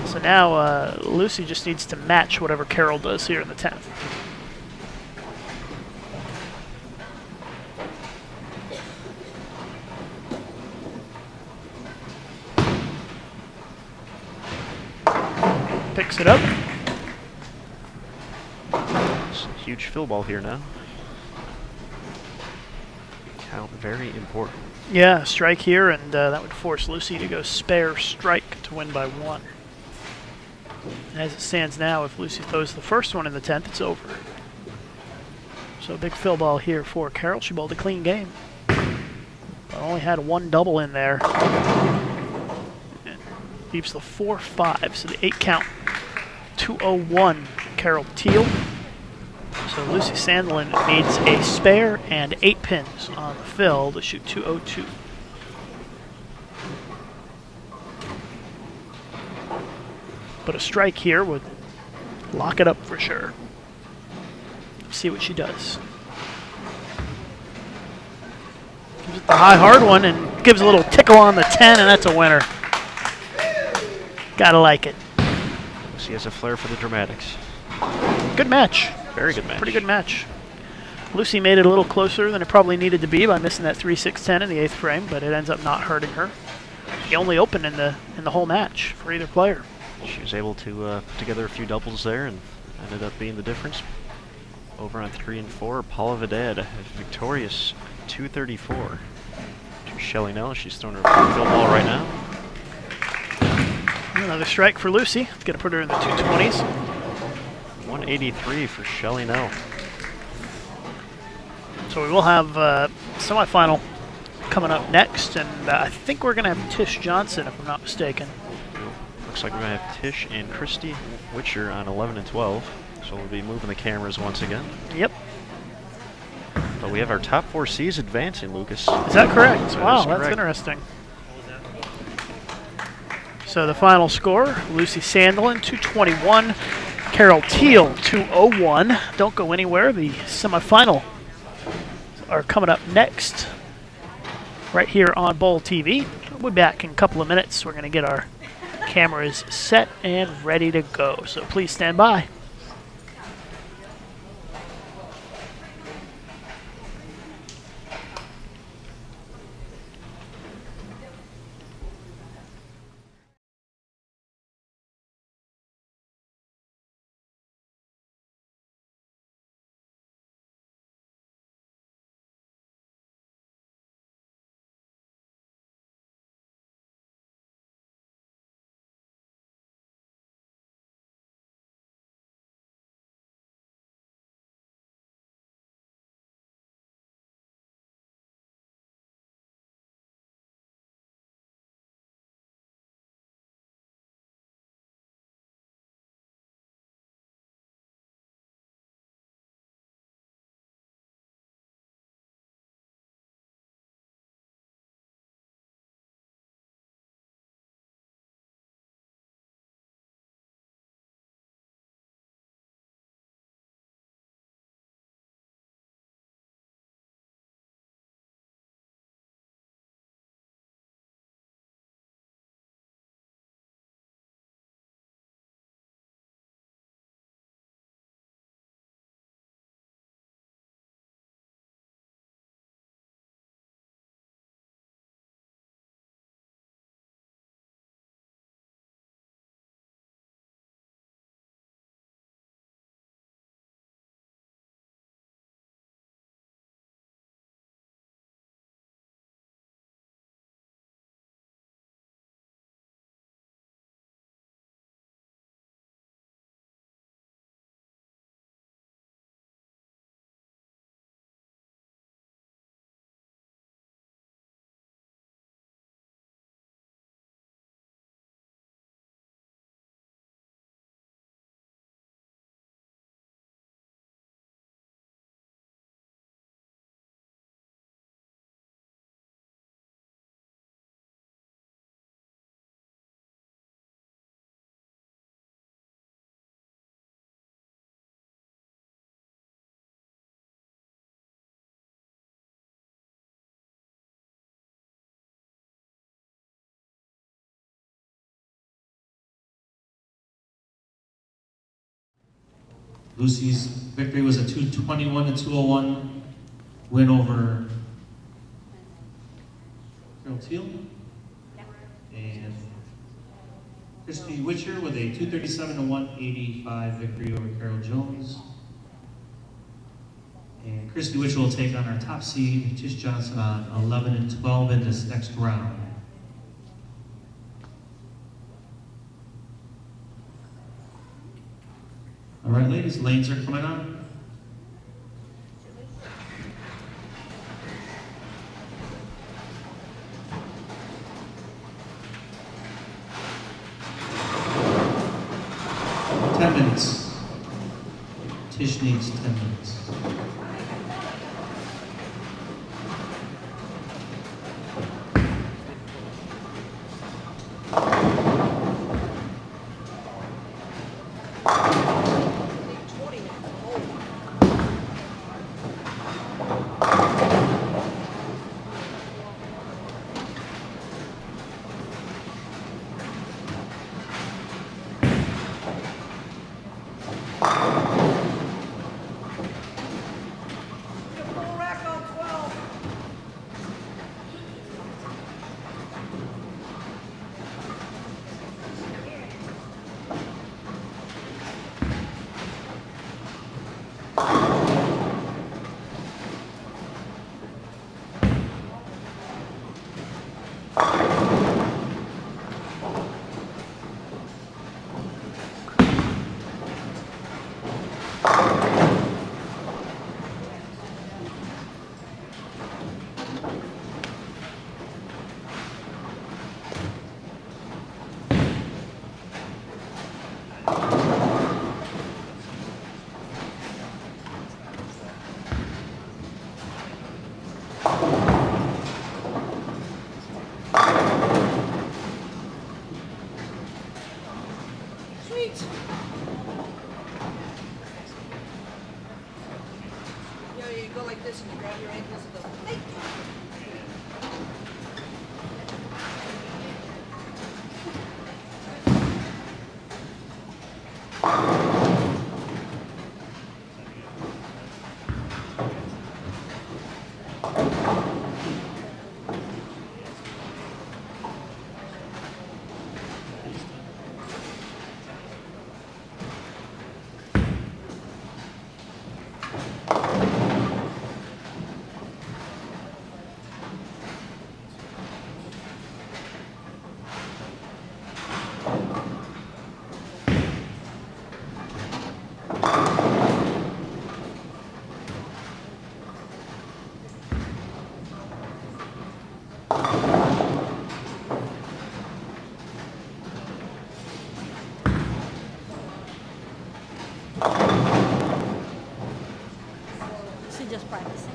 So now Lucy just needs to match whatever Carol does here in the 10th. Picks it up. It's a huge fill ball here now. Count very important. Yeah, strike here, and that would force Lucy to go spare strike to win by 1. As it stands now, if Lucy throws the first one in the 10th, it's over. So a big fill ball here for Carol. She bowled a clean game, but only had 1 double in there. And leaves the 4-5, so the 8 count. 201, Carol Teal. So Lucy Sandelin needs a spare and 8 pins on the fill to shoot 202. But a strike here would lock it up for sure. Let's see what she does. Gives it the high hard one and gives a little tickle on the 10, and that's a winner. Gotta like it. Lucy has a flair for the dramatics. Good match. Very good match. Pretty good match. Lucy made it a little closer than it probably needed to be by missing that 3-6-10 in the 8th frame, but it ends up not hurting her. The only open in the whole match for either player. She was able to put together a few doubles there and ended up being the difference. Over on 3 and 4, Paula Vidad victorious 234 to Shelly Nell. She's throwing her field ball right now. Another strike for Lucy. It's going to put her in the 220s. 183 for Shelly Nell. So we will have semifinal coming up next, and I think we're going to have Tish Johnson, if I'm not mistaken. Looks like we're going to have Tish and Christy Witcher on 11 and 12. So we'll be moving the cameras once again. Yep. But we have our top 4 seeds advancing, Lucas. Is that correct? That Wow, is that's correct. interesting. So the final score, Lucy Sandelin, 221. Carol Teal, 201. Don't go anywhere. The semifinal are coming up next right here on Bowl TV. We'll be back in a couple of minutes. We're going to get our cameras set and ready to go. So please stand by. Lucy's victory was a 221 to 201 win over Carol Teal. And Christy Witcher with a 237 to 185 victory over Carol Jones. And Christy Witcher will take on our top seed, Tish Johnson, on 11 and 12 in this next round. All right, ladies, lanes are coming on. Tish needs 10 minutes. Is she just practicing?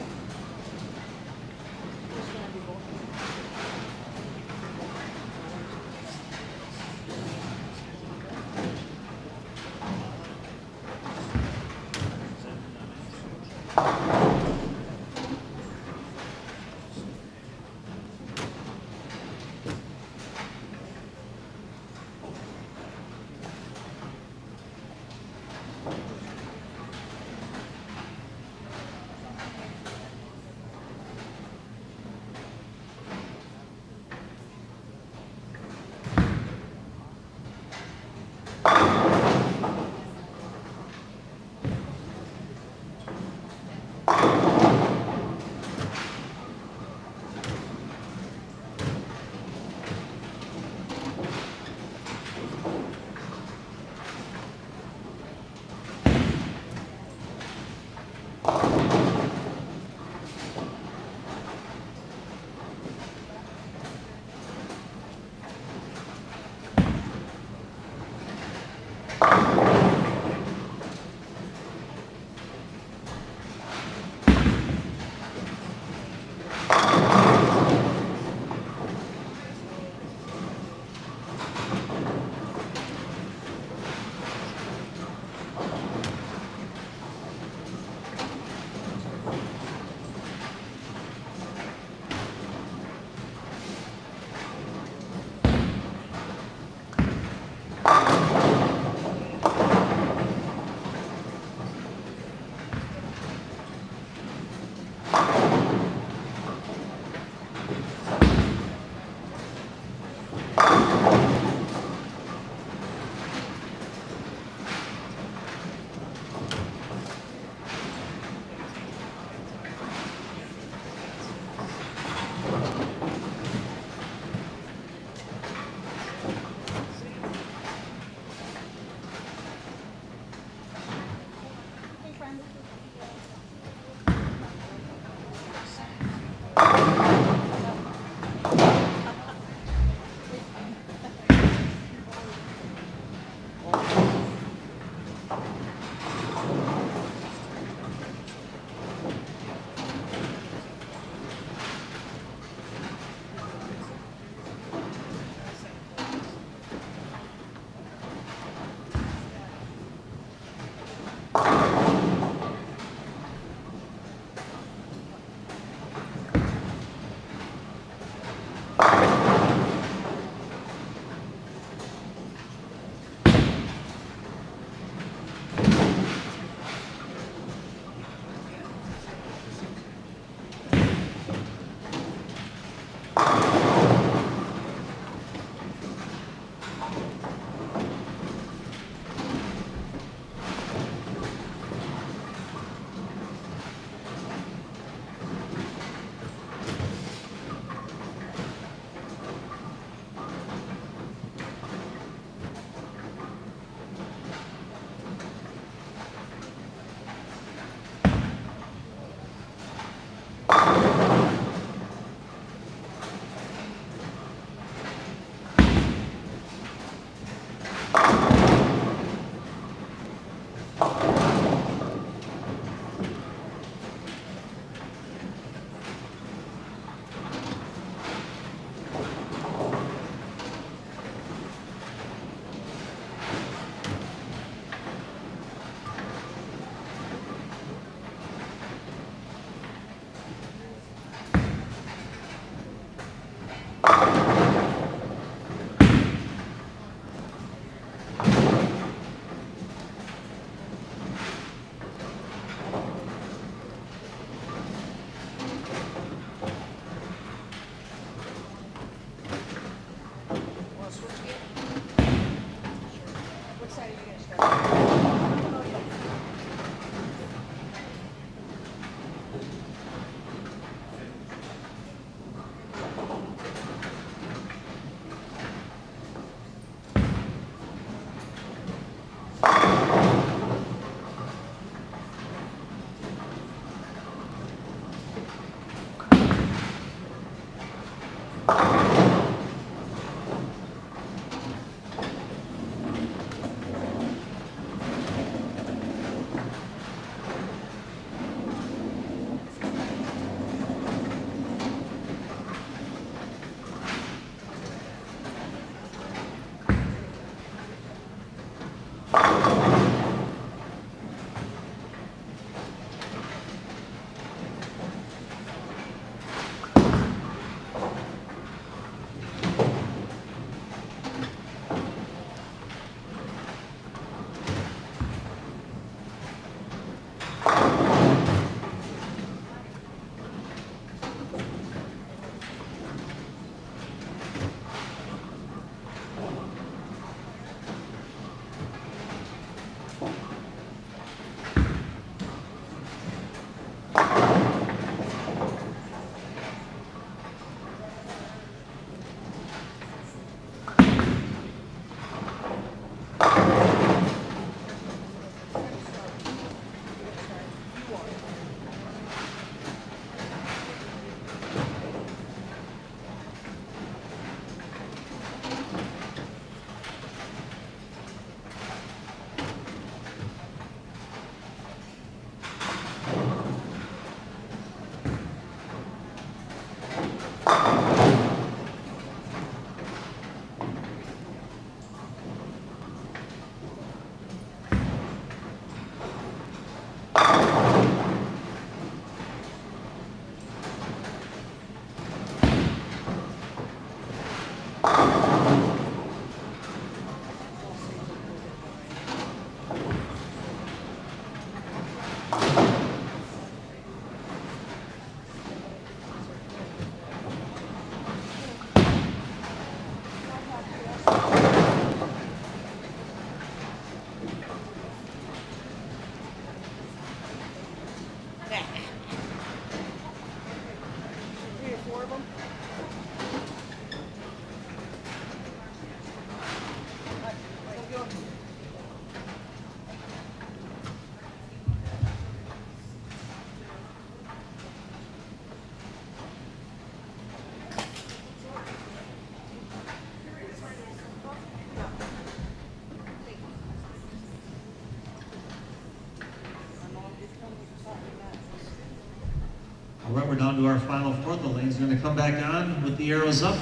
All right, we're down to our final four. The lane's going to come back on with the arrows up.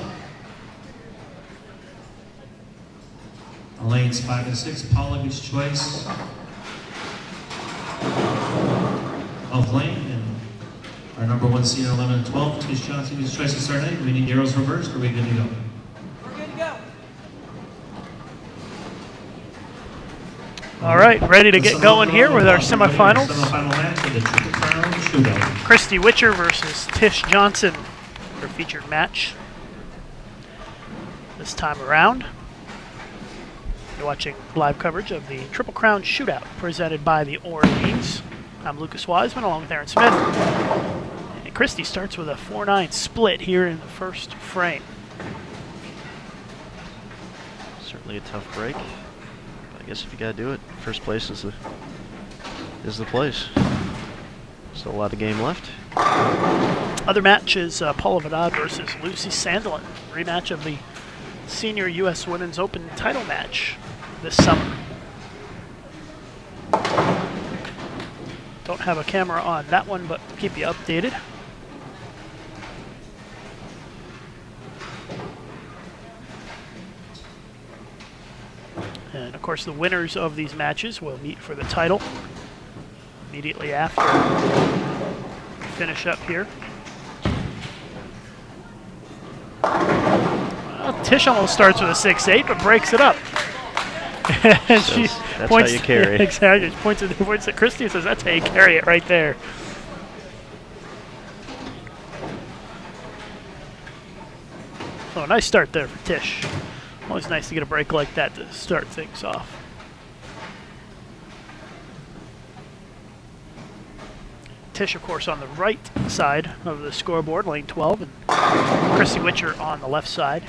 Lanes 5 and 6, Paula gets choice of lane, and our number 1 seed, 11 and 12, Tish Johnson gets choice to start lane. Do we need arrows reversed, or are we good to go? We're good to go. All right, ready to get going here with our semifinals. Semifinal match of the Triple Crown Shootout. Christy Witcher versus Tish Johnson, their featured match this time around. You're watching live coverage of the Triple Crown Shootout presented by the Orleans. I'm Lucas Wiseman along with Aaron Smith. And Christy starts with a 4-9 split here in the first frame. Certainly a tough break. But I guess if you gotta do it, first place is the place. Still a lot of game left. Other match is Paula Vidal versus Lucy Sandelin. Rematch of the Senior U.S. Women's Open title match this summer. Don't have a camera on that one, but keep you updated. And of course, the winners of these matches will meet for the title immediately after we finish up here. Well, Tish almost starts with a 6-8, but breaks it up. And she That's points, how you carry. Exactly. She points at Christy and says, "That's how you carry it right there." Oh, nice start there for Tish. Always nice to get a break like that to start things off. Tish, of course, on the right side of the scoreboard, lane 12, and Christy Witcher on the left side.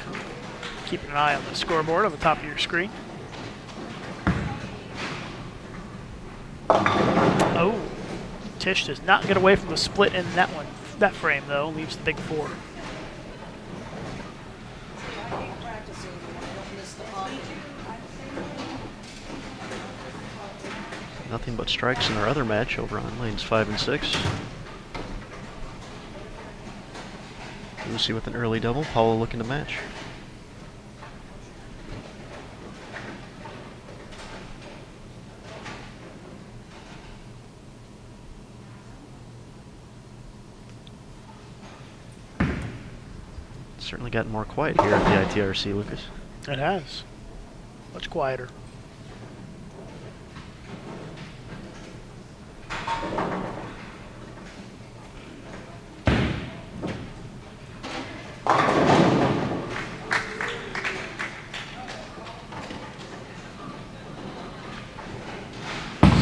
Keeping an eye on the scoreboard on the top of your screen. Oh, Tish does not get away from the split in that frame, though. Leaves the big 4. Nothing but strikes in their other match over on lanes 5 and 6. Lucy with an early double, Paula looking to match. Certainly gotten more quiet here at the ITRC, Lucas. It has. Much quieter.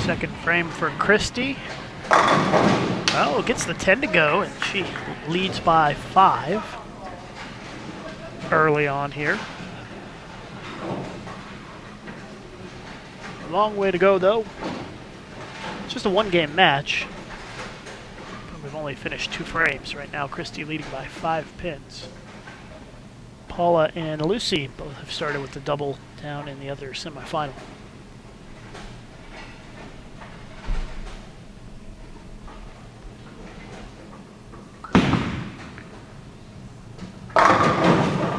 Second frame for Christy. Oh, gets the 10 to go, and she leads by 5 early on here. A long way to go, though. It's just a one-game match. But we've only finished 2 frames. Right now, Christy leading by 5 pins. Paula and Lucy both have started with the double down in the other semifinal.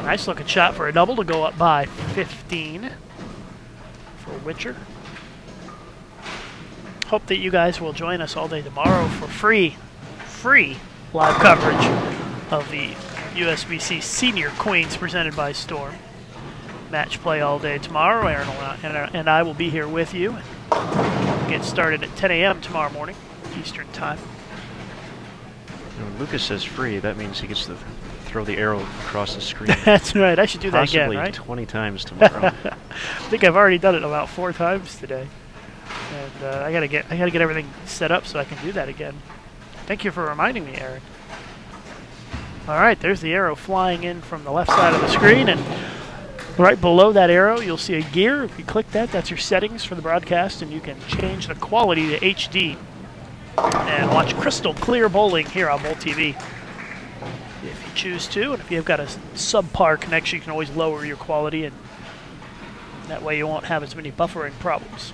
Nice looking shot for a double to go up by 15 for Witcher. Hope that you guys will join us all day tomorrow for free live coverage of the USBC Senior Queens presented by Storm. Match play all day tomorrow. Aaron and I will be here with you. Get started at 10 a.m. tomorrow morning, Eastern Time. When Lucas says free, that means he gets to throw the arrow across the screen. That's right. I should do that again, right? 20 times tomorrow. I think I've already done it about 4 times today, and I gotta get everything set up so I can do that again. Thank you for reminding me, Aaron. All right, there's the arrow flying in from the left side of the screen, and right below that arrow, you'll see a gear. If you click that, that's your settings for the broadcast, and you can change the quality to HD and watch crystal clear bowling here on Bowl TV. If you choose to, and if you've got a subpar connection, you can always lower your quality, and that way you won't have as many buffering problems.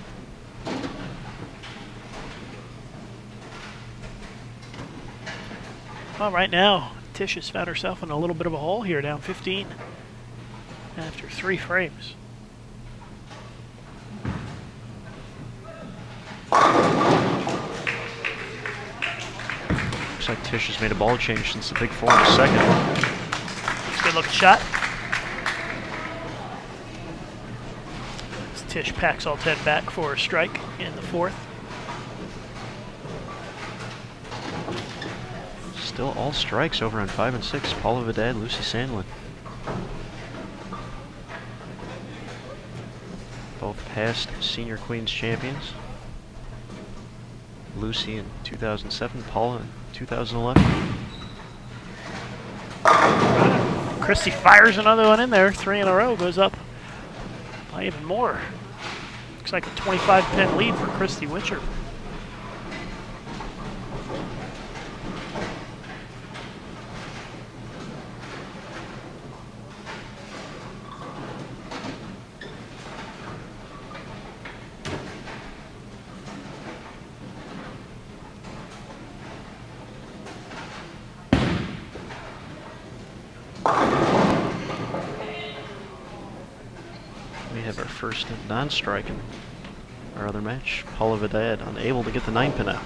Well, right now, Tish has found herself in a little bit of a hole here, down 15 after 3 frames. Looks like Tish has made a ball change since the big 4 in the second. It's a good looking shot. As Tish packs all 10 back for a strike in the 4th. Still all strikes over on 5 and 6. Paula Vidad, Lucy Sandlin. Both past Senior Queens champions. Lucy in 2007, Paula in 2011. Christy fires another one in there. 3 in a row, goes up by even more. Looks like a 25-pin lead for Christy Witcher. We have our first non-strike in our other match. Paula Vidad unable to get the 9-pin out.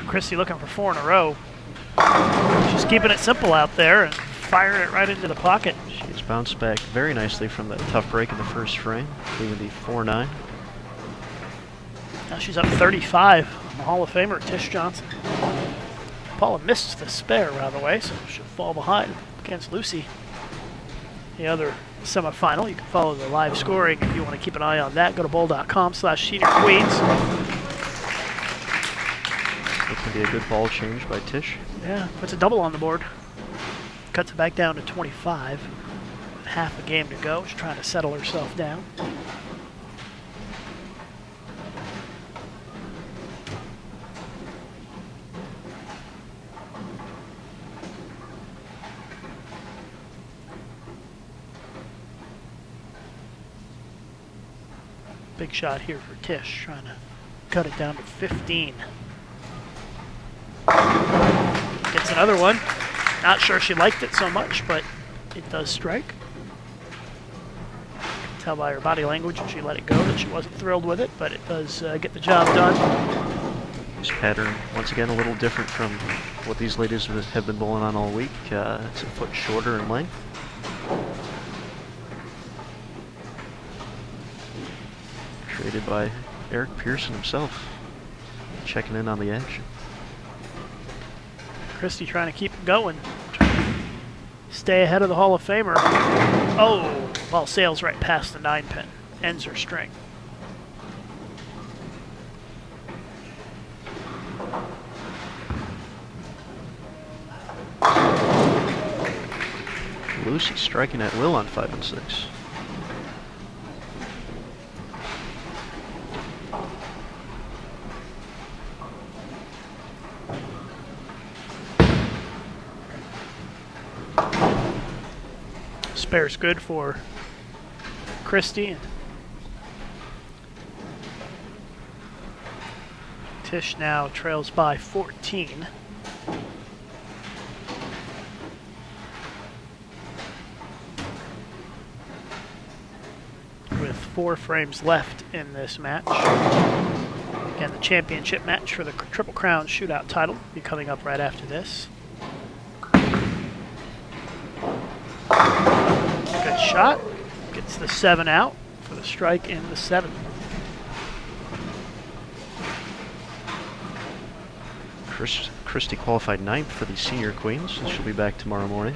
Christy looking for 4 in a row. She's keeping it simple out there and firing it right into the pocket. She has bounced back very nicely from that tough break in the first frame, leaving the 4-9. Now she's up 35 on the Hall of Famer, Tish Johnson. Paula missed the spare out of the way, so she'll fall behind against Lucy. The other semifinal. You can follow the live scoring if you want to keep an eye on that. Go to bowl.com/seniorqueens. Looks to be a good ball change by Tish. Yeah, puts a double on the board. Cuts it back down to 25. Half a game to go. She's trying to settle herself down. Big shot here for Tish, trying to cut it down to 15. Gets another one. Not sure she liked it so much, but it does strike. Tell by her body language when she let it go that she wasn't thrilled with it, but it does get the job done. This pattern, once again, a little different from what these ladies have been bowling on all week. It's a foot shorter in length. Created by Eric Pearson himself, checking in on the action. Christie trying to keep it going. Stay ahead of the Hall of Famer. Oh, ball sails right past the 9-pin. Ends her string. Lucy striking at will on 5 and 6. Spare's good for Christie. Tish now trails by 14. With 4 frames left in this match. Again, the championship match for the Triple Crown shootout title will be coming up right after this. Good shot. Gets the 7 out for the strike in the 7th. Christie qualified 9th for the Senior Queens. She'll be back tomorrow morning.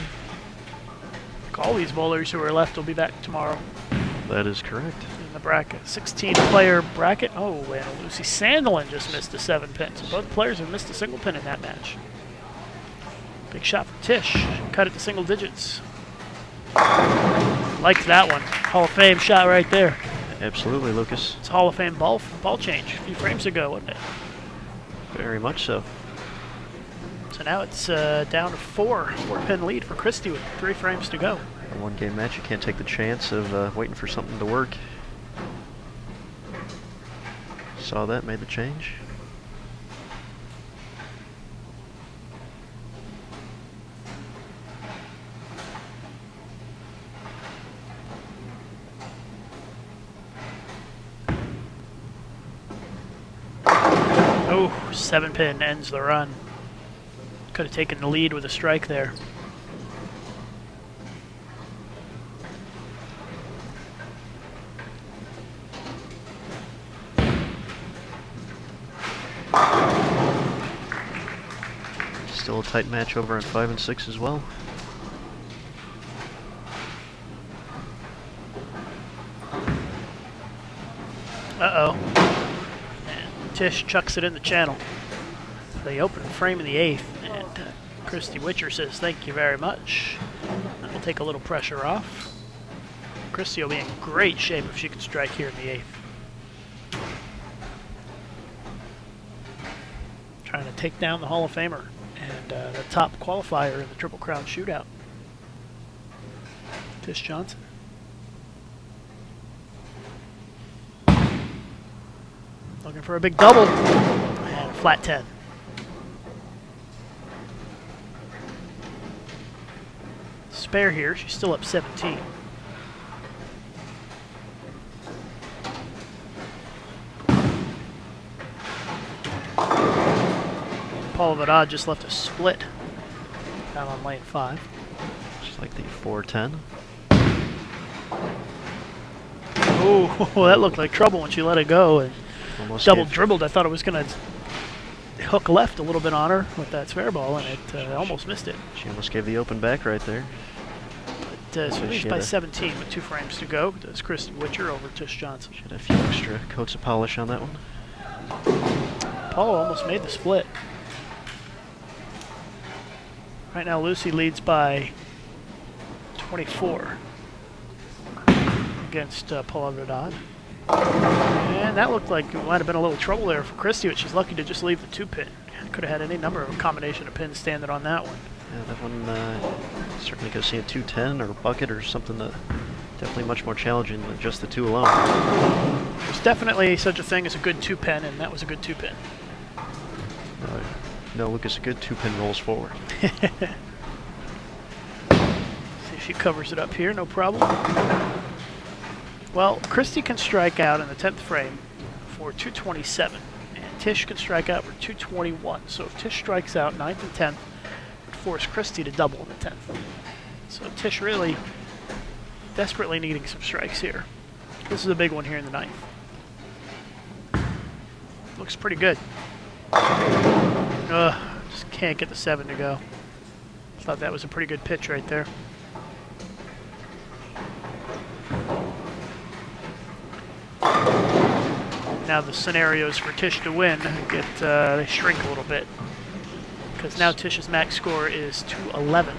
All these bowlers who are left will be back tomorrow. That is correct. In the bracket. 16-player bracket. Oh, and Lucy Sandelin just missed a 7-pin. So both players have missed a single pin in that match. Big shot for Tish. Cut it to single digits. Liked that one. Hall of Fame shot right there. Absolutely, Lucas. It's a Hall of Fame ball change a few frames ago, wasn't it? Very much so. So now it's down to 4-pin lead for Christie with 3 frames to go. A 1-game match, you can't take the chance of waiting for something to work. Saw that, made the change. Oh, 7-pin ends the run. Could have taken the lead with a strike there. Still a tight match over on 5 and 6 as well. Uh-oh. And Tish chucks it in the channel. They open frame in the 8th, and Christie Witcher says, "Thank you very much." That will take a little pressure off. Christie will be in great shape if she can strike here in the 8th. Trying to take down the Hall of Famer and the top qualifier in the Triple Crown shootout. Tish Johnson. Looking for a big double and a flat 10. Spare here, she's still up 17. Paul Vidal just left a split down on lane 5. Just like the 410. Oh, that looked like trouble when she let it go and Almost double gave- dribbled. I thought it was going to hook left a little bit on her with that spare ball, and it almost missed it. She almost gave the open back right there. But So leads she by had a- 17 with 2 frames to go. Does Christie Witcher over Tish Johnson. She had a few extra coats of polish on that one. Paul almost made the split. Right now, Lucy leads by 24 against Paula Verdad. And that looked like it might have been a little trouble there for Christie, but she's lucky to just leave the 2-pin. Could have had any number of combination of pins standing on that one. Yeah, that one certainly could see a 210 or a bucket or something to Definitely much more challenging than just the two alone. There's definitely such a thing as a good two-pin, and that was a good two-pin. No, Lucas, a good two-pin rolls forward. See if she covers it up here, no problem. Well, Christy can strike out in the 10th frame for 227, and Tish can strike out for 221. So if Tish strikes out 9th and 10th, it would force Christy to double in the 10th. So Tish really desperately needing some strikes here. This is a big one here in the 9th. Looks pretty good. Just can't get the 7 to go. Thought that was a pretty good pitch right there. Now the scenarios for Tish to win they shrink a little bit, because now Tish's max score is 211.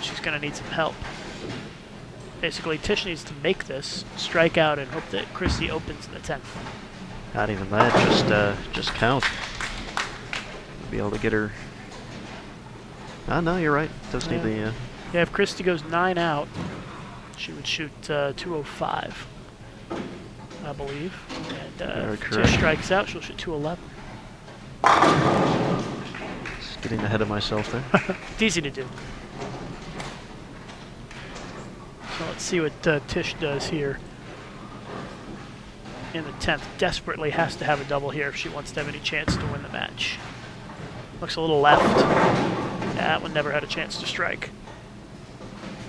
She's going to need some help. Basically, Tish needs to make this, strike out, and hope that Christy opens in the 10th. Not even that, just count. Be able to get her. No, you're right. Does need the. Yeah, if Christy goes 9 out, she would shoot 205, I believe. And if Tish strikes out, she'll shoot 211. Just getting ahead of myself there. It's easy to do. So let's see what Tish does here in the 10th. Desperately has to have a double here if she wants to have any chance to win the match. Looks a little left. Yeah, that one never had a chance to strike.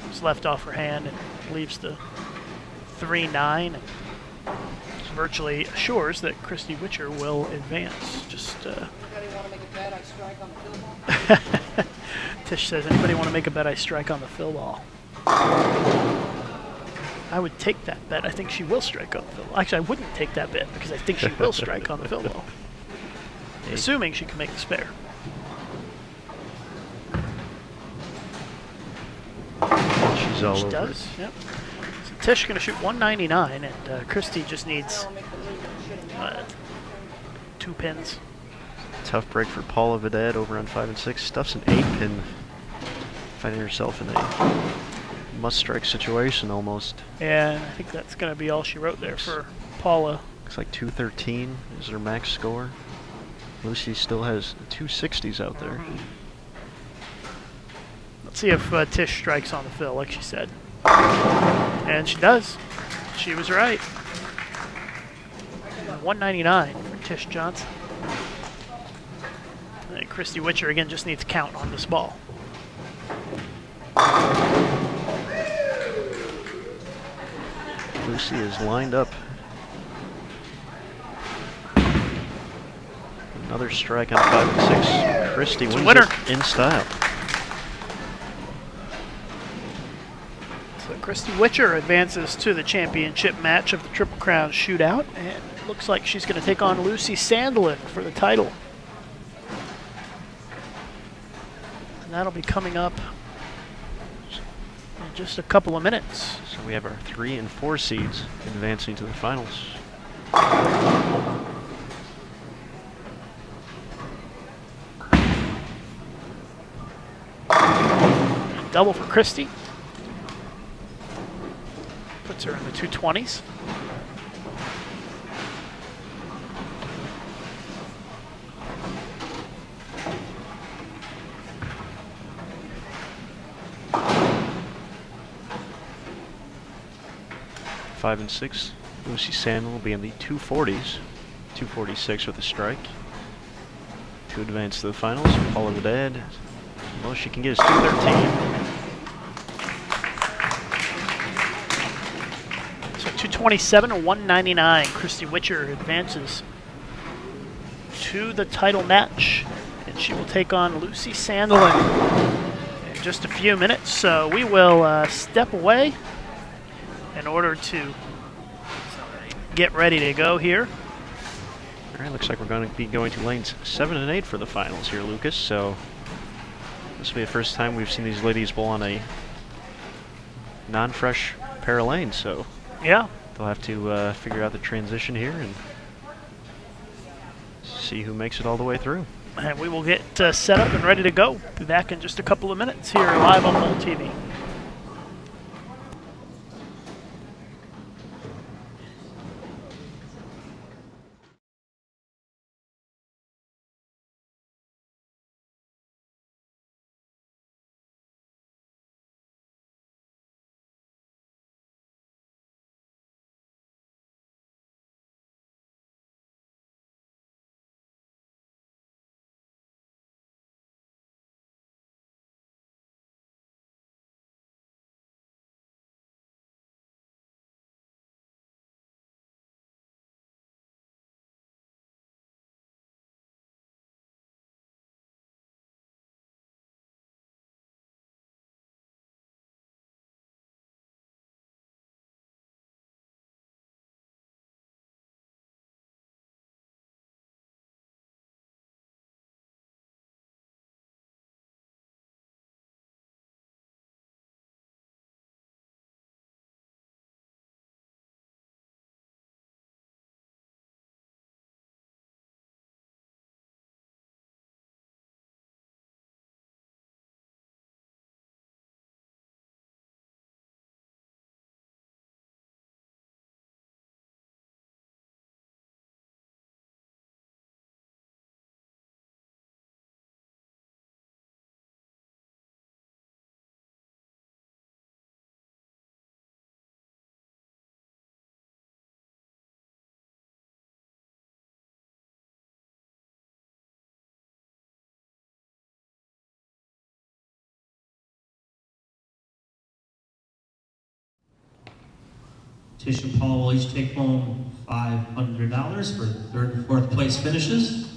It's left off her hand and leaves the 3-9. And virtually assures that Christy Witcher will advance. Just. Anybody want to make a bet I strike on the field ball? Tish says, anybody want to make a bet I strike on the fill ball? I would take that bet. I think she will strike on the fill ball. Actually, I wouldn't take that bet because I think she will strike on the fill ball. Assuming she can make the spare. She's all She over does, it. yep. So Tish going to shoot 199, and Christy just needs 2 pins. Tough break for Paula Vidal over on 5 and 6. Stuffs an 8-pin. Finding herself in a must-strike situation almost. Yeah, and I think that's going to be all she wrote there for Paula. Looks like 213 is her max score. Lucy still has 260s out there. Let's see if Tish strikes on the fill, like she said. And she does. She was right. 199 for Tish Johnson. And Christy Witcher, again, just needs count on this ball. Lucy is lined up. Another strike on 5 and 6. Christy wins winner. it in style. So Christy Witcher advances to the championship match of the Triple Crown Shootout, and it looks like she's going to take on Lucy Sandlin for the title. And that'll be coming up in just a couple of minutes. So we have our 3 and 4 seeds advancing to the finals. Double for Christy. Puts her in the 220s. Five and 6. Lucy Sandlin will be in the 240s. 246 with a strike. To advance to the finals. Paula Vidal. Well, she can get us 213. So 227 to 199. Christy Witcher advances to the title match, and she will take on Lucy Sandlin in just a few minutes. So we will step away in order to get ready to go here. All right, looks like we're going to be going to lanes 7 and 8 for the finals here, Lucas. So this will be the first time we've seen these ladies bowl on a non-fresh pair of lanes. So Yeah. they'll have to figure out the transition here and see who makes it all the way through. And we will get set up and ready to go. Be back in just a couple of minutes here live on Bowl TV. Tish and Paul will each take home $500 for third and fourth place finishes.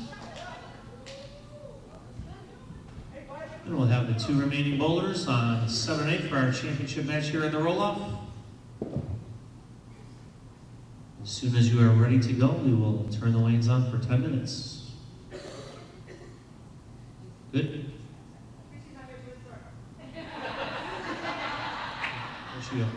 And we'll have the two remaining bowlers on 7 and 8 for our championship match here in the roll-off. As soon as you are ready to go, we will turn the lanes on for 10 minutes. Good? There she goes.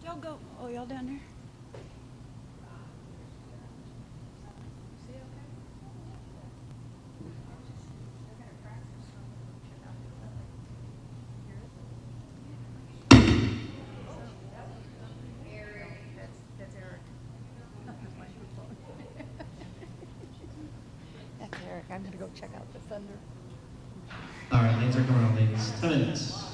Y'all go. Oh, y'all down there? That's Eric. I'm gonna go check out the thunder. All right, lanes are coming on, ladies. 10 minutes.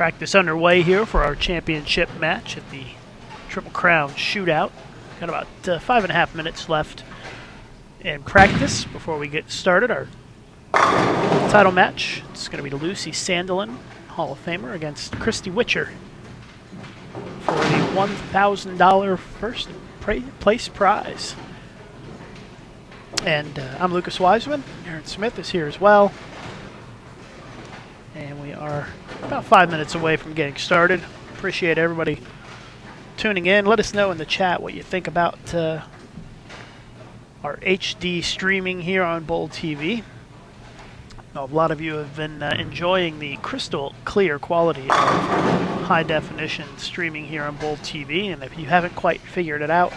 Practice underway here for our championship match at the Triple Crown Shootout. Got about 5.5 minutes left in practice before we get started. Our title match, it's going to be Lucy Sandelin, Hall of Famer, against Christy Witcher for the $1,000 first place prize. And I'm Lucas Wiseman. Aaron Smith is here as well. And we are about 5 minutes away from getting started. Appreciate everybody tuning in. Let us know in the chat what you think about our HD streaming here on Bowl TV. A lot of you have been enjoying the crystal clear quality of high definition streaming here on Bowl TV. And if you haven't quite figured it out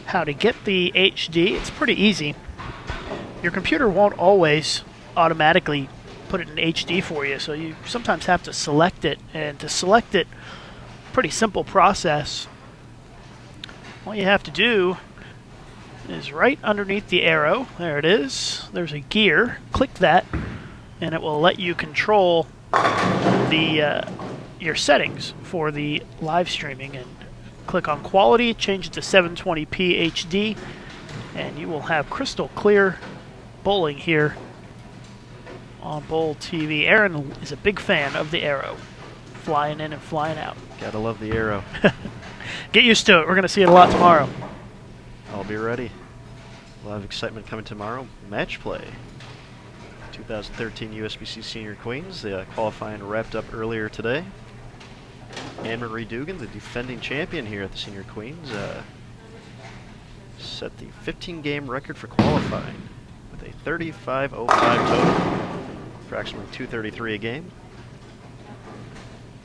how to get the HD, it's pretty easy. Your computer won't always automatically put it in HD for you, so you sometimes have to select it. And to select it, pretty simple process. All you have to do is right underneath the arrow, there it is, there's a gear, click that, and it will let you control the your settings for the live streaming. And click on quality, change it to 720p HD, and you will have crystal clear bowling here on Bowl TV. Aaron is a big fan of the arrow, flying in and flying out. Gotta love the arrow. Get used to it. We're going to see it a lot tomorrow. I'll be ready. A lot of excitement coming tomorrow. Match play. 2013 USBC Senior Queens. The qualifying wrapped up earlier today. Anne-Marie Dugan, the defending champion here at the Senior Queens, set the 15-game record for qualifying with a 35.05 total, approximately 233 a game.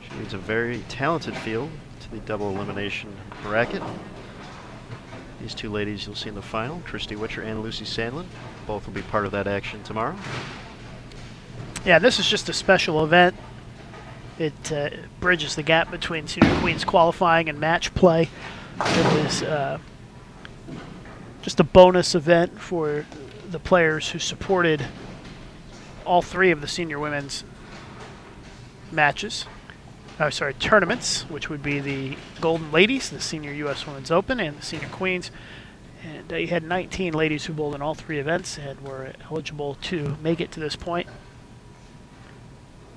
She leads a very talented field to the double elimination bracket. These two ladies you'll see in the final, Christy Witcher and Lucy Sandlin, both will be part of that action tomorrow. Yeah, this is just a special event. It bridges the gap between Senior Queens qualifying and match play. It was just a bonus event for the players who supported all three of the senior women's tournaments, which would be the Golden Ladies, the Senior U.S. Women's Open, and the Senior Queens. And you had 19 ladies who bowled in all three events and were eligible to make it to this point.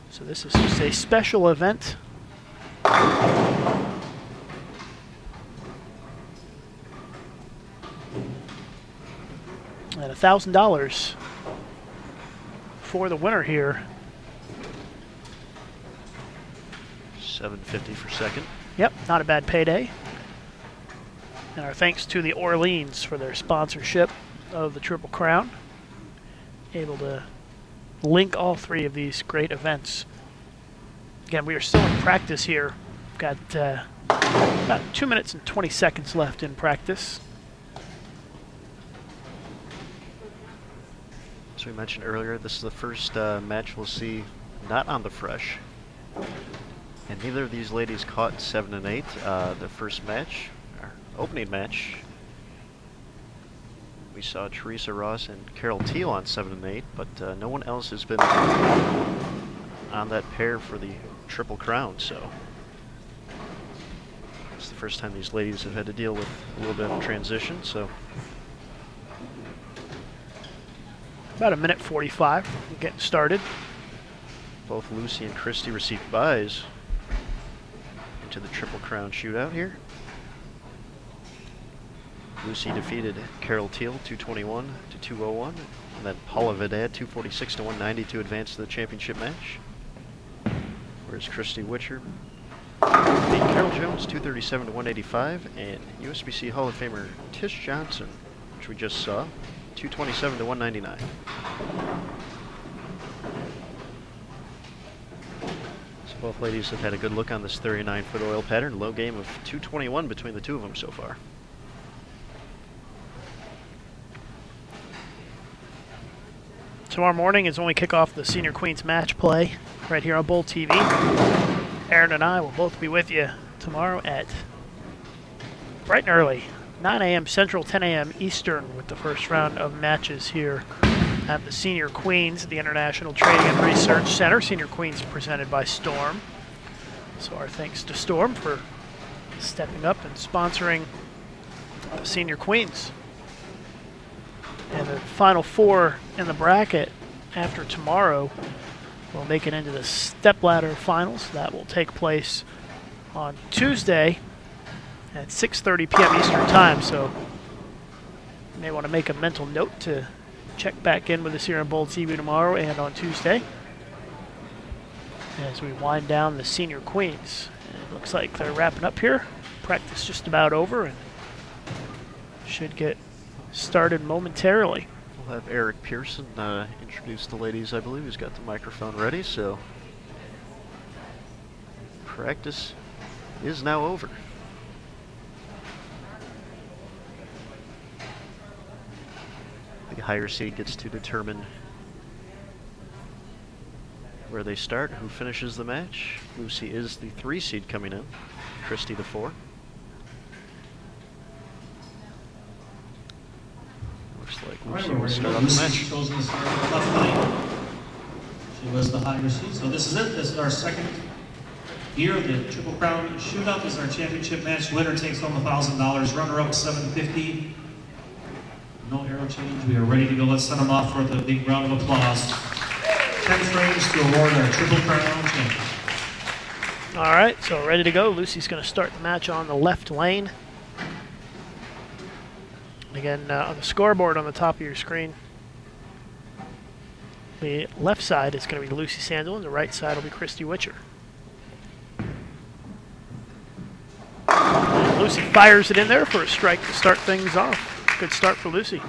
So this is just a special event. And $1,000 for the winner here. $750 for second. Yep, not a bad payday. And our thanks to the Orleans for their sponsorship of the Triple Crown. Able to link all three of these great events. Again, we are still in practice here. We've got about 2 minutes and 20 seconds left in practice. As we mentioned earlier, this is the first match we'll see not on the fresh. And neither of these ladies caught 7 and 8. The first match, our opening match, we saw Teresa Ross and Carol Teal on 7 and 8, but no one else has been on that pair for the Triple Crown, so it's the first time these ladies have had to deal with a little bit of transition, so About a minute 45, we're getting started. both Lucy and Christy received byes into the Triple Crown shootout here. Lucy defeated Carol Teal 221 to 201, and then Paula Vidad 246 to 190 to advance to the championship match. Whereas Christy Witcher beat Carol Jones 237 to 185, and USBC Hall of Famer Tish Johnson, which we just saw, 227 to 199. So both ladies have had a good look on this 39-foot oil pattern. Low game of 221 between the two of them so far. Tomorrow morning is when we kick off the Senior Queens match play right here on Bowl TV. Aaron and I will both be with you tomorrow at bright and early, 9 a.m. Central, 10 a.m. Eastern, with the first round of matches here at the Senior Queens, the International Training and Research Center. Senior Queens presented by Storm. So our thanks to Storm for stepping up and sponsoring the Senior Queens. And the final four in the bracket after tomorrow will make it into the stepladder finals. That will take place on Tuesday at 6:30 p.m. Eastern Time. So you may want to make a mental note to check back in with us here on Bold TV tomorrow and on Tuesday as we wind down the Senior Queens. And it looks like they're wrapping up here. Practice just about over and should get started momentarily. We'll have Eric Pearson introduce the ladies, I believe. He's got the microphone ready, so practice is now over. The higher seed gets to determine where they start, who finishes the match. Lucy is the 3 seed coming in, Christy the 4. Looks like Lucy will start off the match. Lucy's chosen to start with the left lane. She was the higher seed, so this is it. This is our second year. The Triple Crown Shootout is our championship match. Winner takes home $1,000. Runner-up $750. No arrow change. We are ready to go. Let's send them off for the big round of applause. 10 frames to award our Triple Crown champion. All right, so ready to go. Lucy's going to start the match on the left lane. Again, on the scoreboard on the top of your screen, the left side is going to be Lucy Sandel, and the right side will be Christy Witcher. And Lucy fires it in there for a strike to start things off. Good start for Lucy.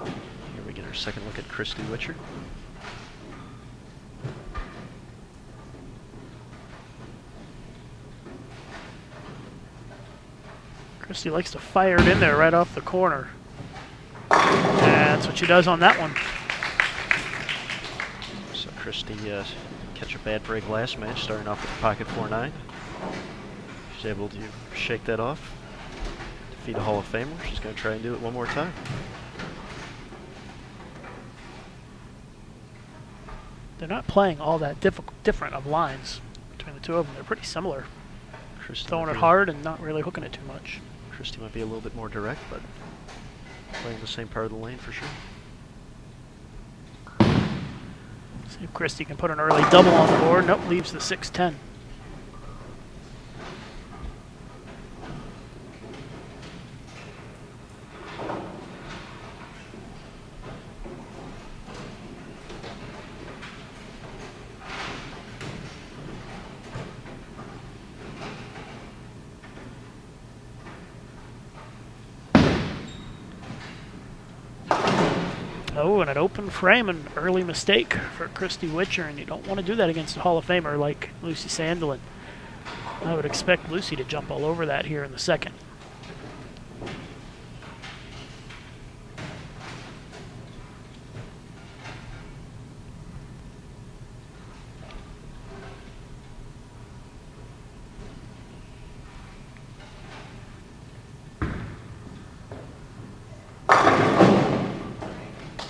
Here we get our second look at Christy Witcher. Christy likes to fire it in there right off the corner. That's what she does on that one. So Christy catch a bad break last match, starting off with the pocket 4-9. She's able to shake that off, defeat a Hall of Famer. She's going to try and do it one more time. They're not playing all that different of lines between the two of them. They're pretty similar. Christy Throwing might it be- hooking it not really hooking it too much. Christy might be a little bit more direct, but playing the same part of the lane for sure. See if Christy can put an early double on the board. Nope, leaves the 6-10. Oh, and an open frame, an early mistake for Christy Witcher, and you don't want to do that against a Hall of Famer like Lucy Sandelin. I would expect Lucy to jump all over that here in the second.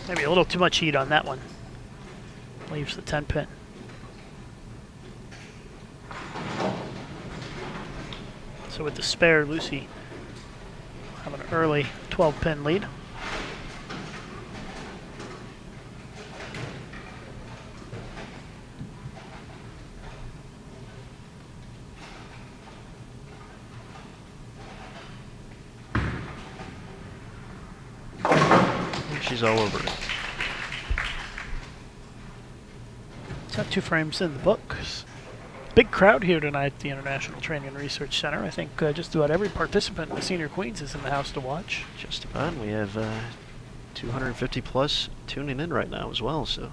Maybe a little too much heat on that one. Leaves the 10 pin. So with the spare, Lucy have an early 12 pin lead. She's all over it. Got 2 frames in the books. Big crowd here tonight at the International Training and Research Center. I think just about every participant in the Senior Queens is in the house to watch. Just about. We have 250 plus tuning in right now as well, so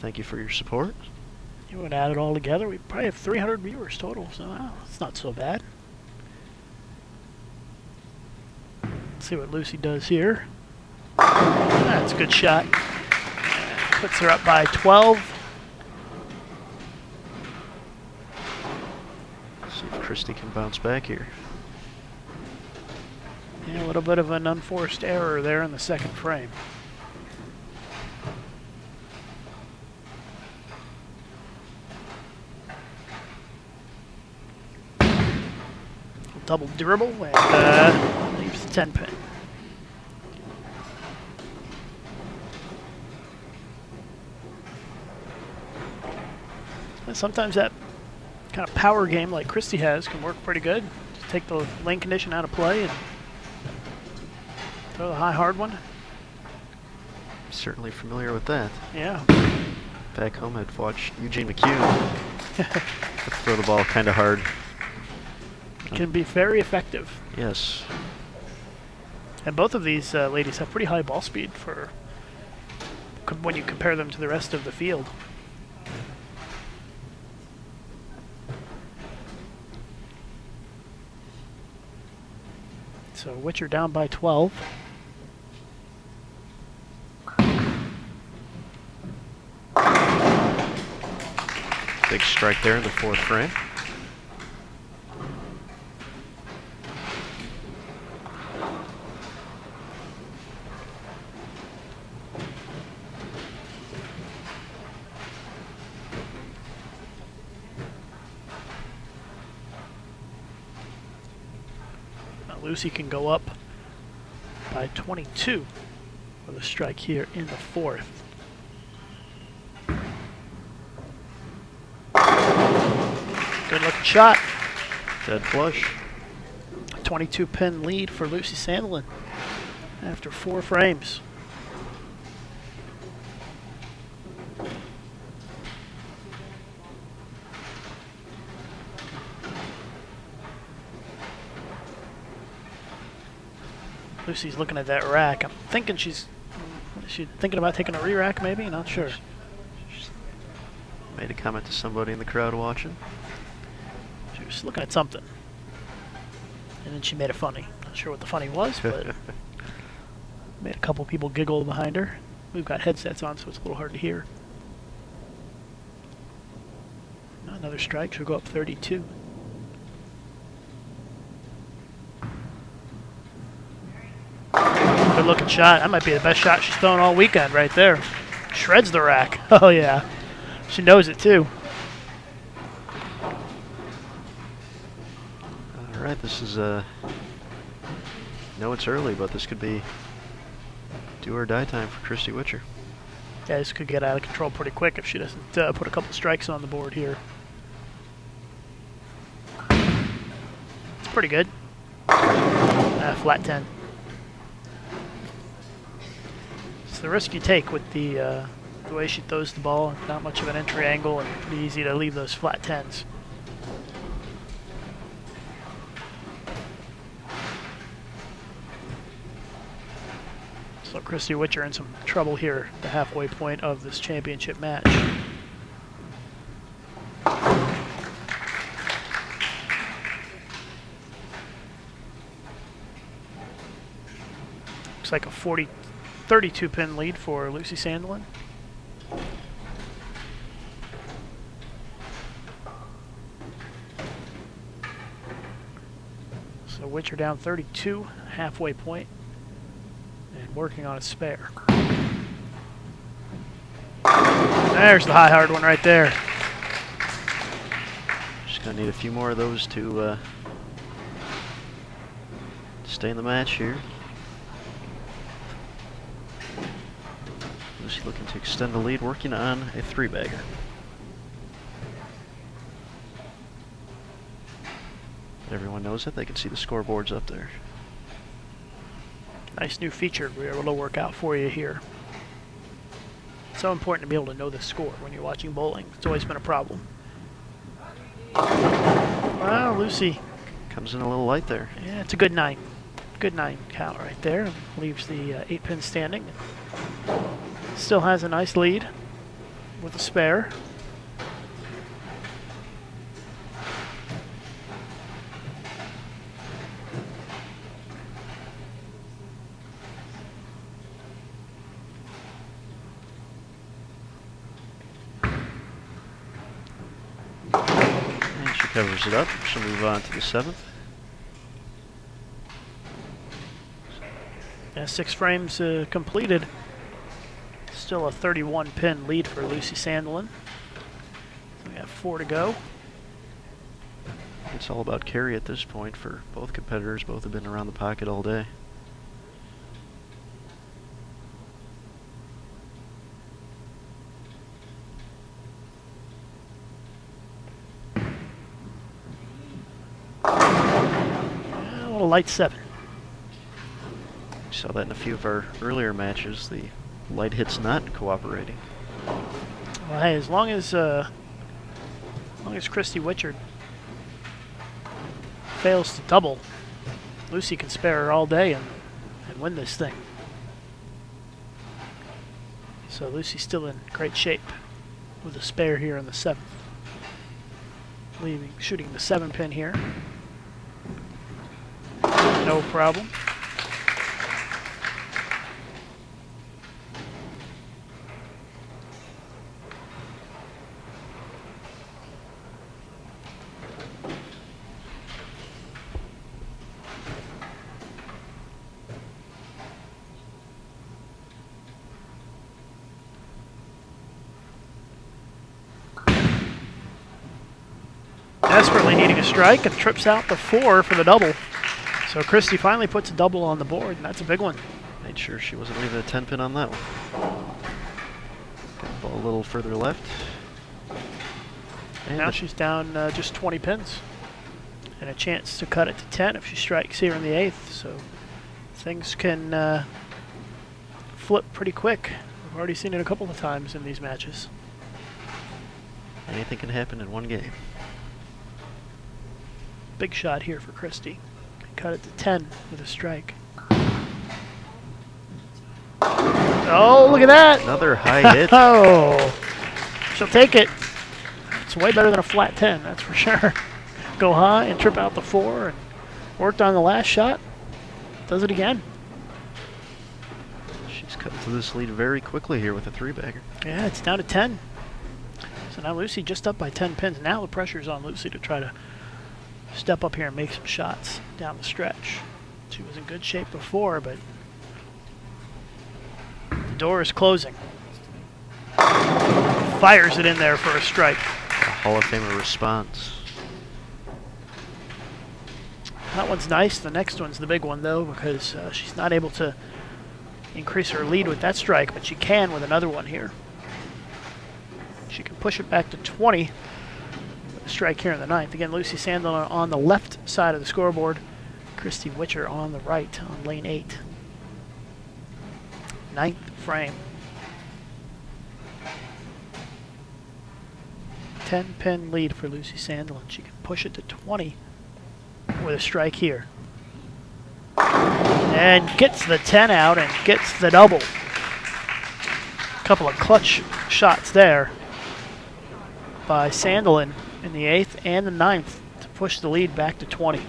thank you for your support. You would add it all together, we probably have 300 viewers total, so it's not so bad. Let's see what Lucy does here. That's a good shot. Puts her up by 12. See if Christy can bounce back here. Yeah, a little bit of an unforced error there in the second frame. double dribble and leaves the 10 pin. And sometimes that kind of power game like Christy has can work pretty good. Just take the lane condition out of play and throw the high hard one. Certainly familiar with that. Yeah. Back home, I'd watched Eugene McHugh throw the ball kind of hard. Can be very effective. Yes. And both of these ladies have pretty high ball speed for when you compare them to the rest of the field. So Witcher down by 12. Big strike there in the 4th frame. Now Lucy can go up by 22 with a strike here in the 4th. Good looking shot. Dead flush. 22 pin lead for Lucy Sandelin after 4 frames. Lucy's looking at that rack. I'm thinking she's thinking about taking a re-rack maybe, not sure. Made a comment to somebody in the crowd watching. She was looking at something. And then she made it funny. Not sure what the funny was, but made a couple people giggle behind her. We've got headsets on, so it's a little hard to hear. Another strike, she'll go up 32. Good looking shot. That might be the best shot she's thrown all weekend right there. Shreds the rack. Oh yeah. She knows it too. All right, this is know it's early, but this could be do or die time for Christy Witcher. Yeah, this could get out of control pretty quick if she doesn't put a couple strikes on the board here. It's pretty good. Flat 10. It's the risk you take with the way she throws the ball. Not much of an entry angle and pretty easy to leave those flat 10s. So Christy Witcher in some trouble here at the halfway point of this championship match. Looks like a 32 pin lead for Lucy Sandelin. So Witcher down 32, halfway point. And working on a spare. There's the high hard one right there. Just gonna need a few more of those to stay in the match here. Lucy looking to extend the lead, working on a 3-bagger. Everyone knows it. They can see the scoreboards up there. Nice new feature we were able to work out for you here. So important to be able to know the score when you're watching bowling. It's always been a problem. Wow, Lucy. Comes in a little light there. Yeah, it's a good 9. Good 9 count right there. Leaves the 8 pin standing. Still has a nice lead with a spare. Covers it up. She'll move on to the 7th. Yeah, 6 frames completed. Still a 31 pin lead for Lucy Sandelin. We have 4 to go. It's all about carry at this point for both competitors. Both have been around the pocket all day. A little light 7. We saw that in a few of our earlier matches. The light hit's not cooperating. Well, hey, as long as Christy Witcher fails to double, Lucy can spare her all day and win this thing. So Lucy's still in great shape with a spare here in the 7th. Shooting the 7-pin here. No problem. Desperately needing a strike and trips out the 4 for the double. So Christy finally puts a double on the board, and that's a big one. Made sure she wasn't leaving a 10-pin on that one. Got the ball a little further left. And Now she's down just 20 pins. And a chance to cut it to 10 if she strikes here in the 8th. So things can flip pretty quick. We've already seen it a couple of times in these matches. anything can happen in one game. Big shot here for Christy. Cut it to 10 with a strike. Oh, look at that! Another high hit. Oh, she'll take it. It's way better than a flat 10, that's for sure. Go high and trip out the 4 and worked on the last shot. Does it again. She's cut to this lead very quickly here with a 3-bagger. Yeah, it's down to 10. So now Lucy just up by 10 pins. Now the pressure's on Lucy to try to step up here and make some shots down the stretch. She was in good shape before, but the door is closing. Fires it in there for a strike. A Hall of Famer response. That one's nice. The next one's the big one, though, because she's not able to increase her lead with that strike, but she can with another one here. She can push it back to 20 with a strike here in the 9th. Again, Lucy Sandlin on the left side of the scoreboard. Christy Witcher on the right on lane 8. 9th frame. 10-pin lead for Lucy Sandlin. She can push it to 20 with a strike here. And gets the 10 out and gets the double. Couple of clutch shots there by Sandlin in the 8th and the 9th to push the lead back to 20.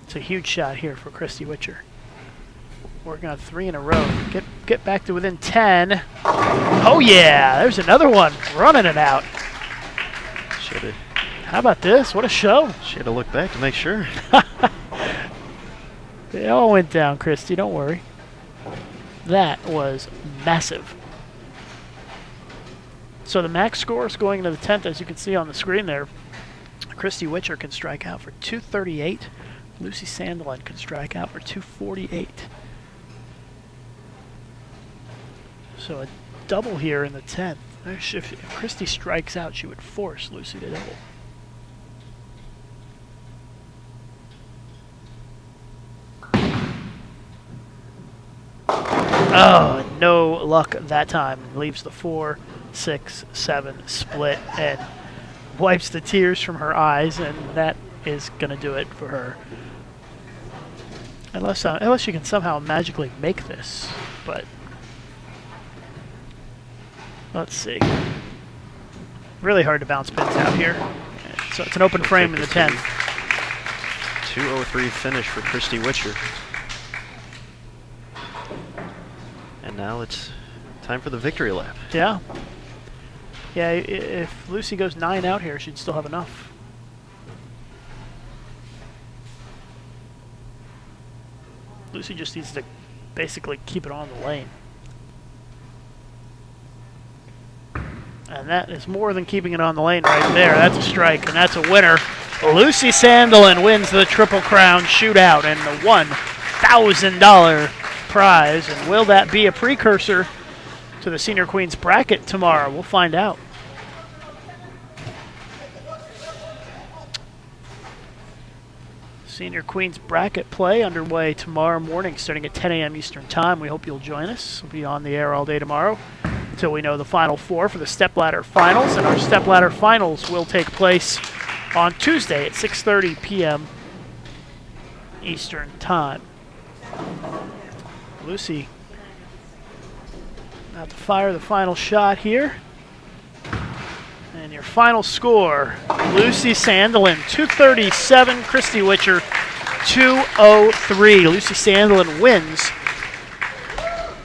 It's a huge shot here for Christy Witcher. Working on 3 in a row. Get back to within 10. Oh yeah, there's another one. Running it out. How about this? What a show. She had to look back to make sure. They all went down, Christy. Don't worry. That was massive. So the max score is going into the 10th, as you can see on the screen there. Christy Witcher can strike out for 238. Lucy Sandlin can strike out for 248. So a double here in the 10th. If Christy strikes out, she would force Lucy to double. Oh, no luck that time. Leaves the 4, 6, 7 split and wipes the tears from her eyes, and that is going to do it for her. Unless she can somehow magically make this, but let's see. Really hard to bounce pins out here. So it's an open frame in the 10th. 2:03 finish for Christy Witcher. And now it's time for the victory lap. Yeah. Yeah, if Lucy goes 9 out here, she'd still have enough. Lucy just needs to basically keep it on the lane. And that is more than keeping it on the lane right there. That's a strike, and that's a winner. Lucy Sandelin wins the Triple Crown Shootout and the $1,000 prize. And will that be a precursor to the Senior Queens bracket tomorrow? We'll find out. Senior Queens bracket play underway tomorrow morning starting at 10 a.m. Eastern Time. We hope you'll join us. We'll be on the air all day tomorrow until we know the final four for the stepladder finals. And our stepladder finals will take place on Tuesday at 6:30 p.m. Eastern Time. Lucy about to fire the final shot here. And your final score, Lucy Sandelin, 237, Christy Witcher, 203. Lucy Sandelin wins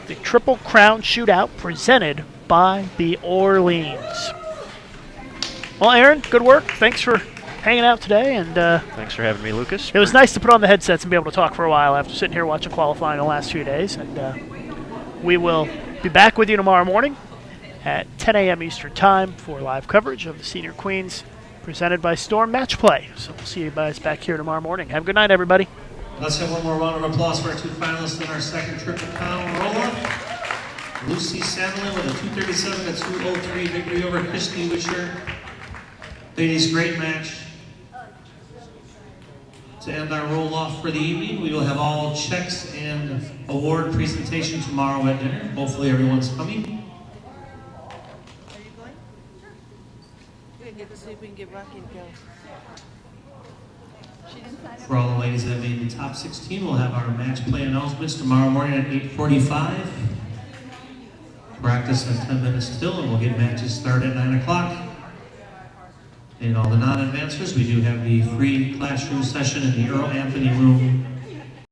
the Triple Crown Shootout presented by the Orleans. Well, Aaron, good work. Thanks for hanging out today. And Thanks for having me, Lucas. it was nice to put on the headsets and be able to talk for a while after sitting here watching qualifying the last few days. And we will be back with you tomorrow morning at 10 a.m. Eastern Time for live coverage of the Senior Queens presented by Storm Match Play. So we'll see you guys back here tomorrow morning. Have a good night, everybody. Let's have one more round of applause for our two finalists in our second Triple Crown roll-up. Lucy Sandelin with a 237 to 203 victory over Christy Witcher. Ladies, great match. To end our roll-off for the evening, we will have all checks and award presentation tomorrow at dinner. Hopefully everyone's coming. See if we can get Rocky to go. For all the ladies that made the top 16, we'll have our match play announcements tomorrow morning at 8:45. Practice in 10 minutes still, and we'll get matches started at 9 o'clock. And all the non-advancers, we do have the free classroom session in the Earl Anthony room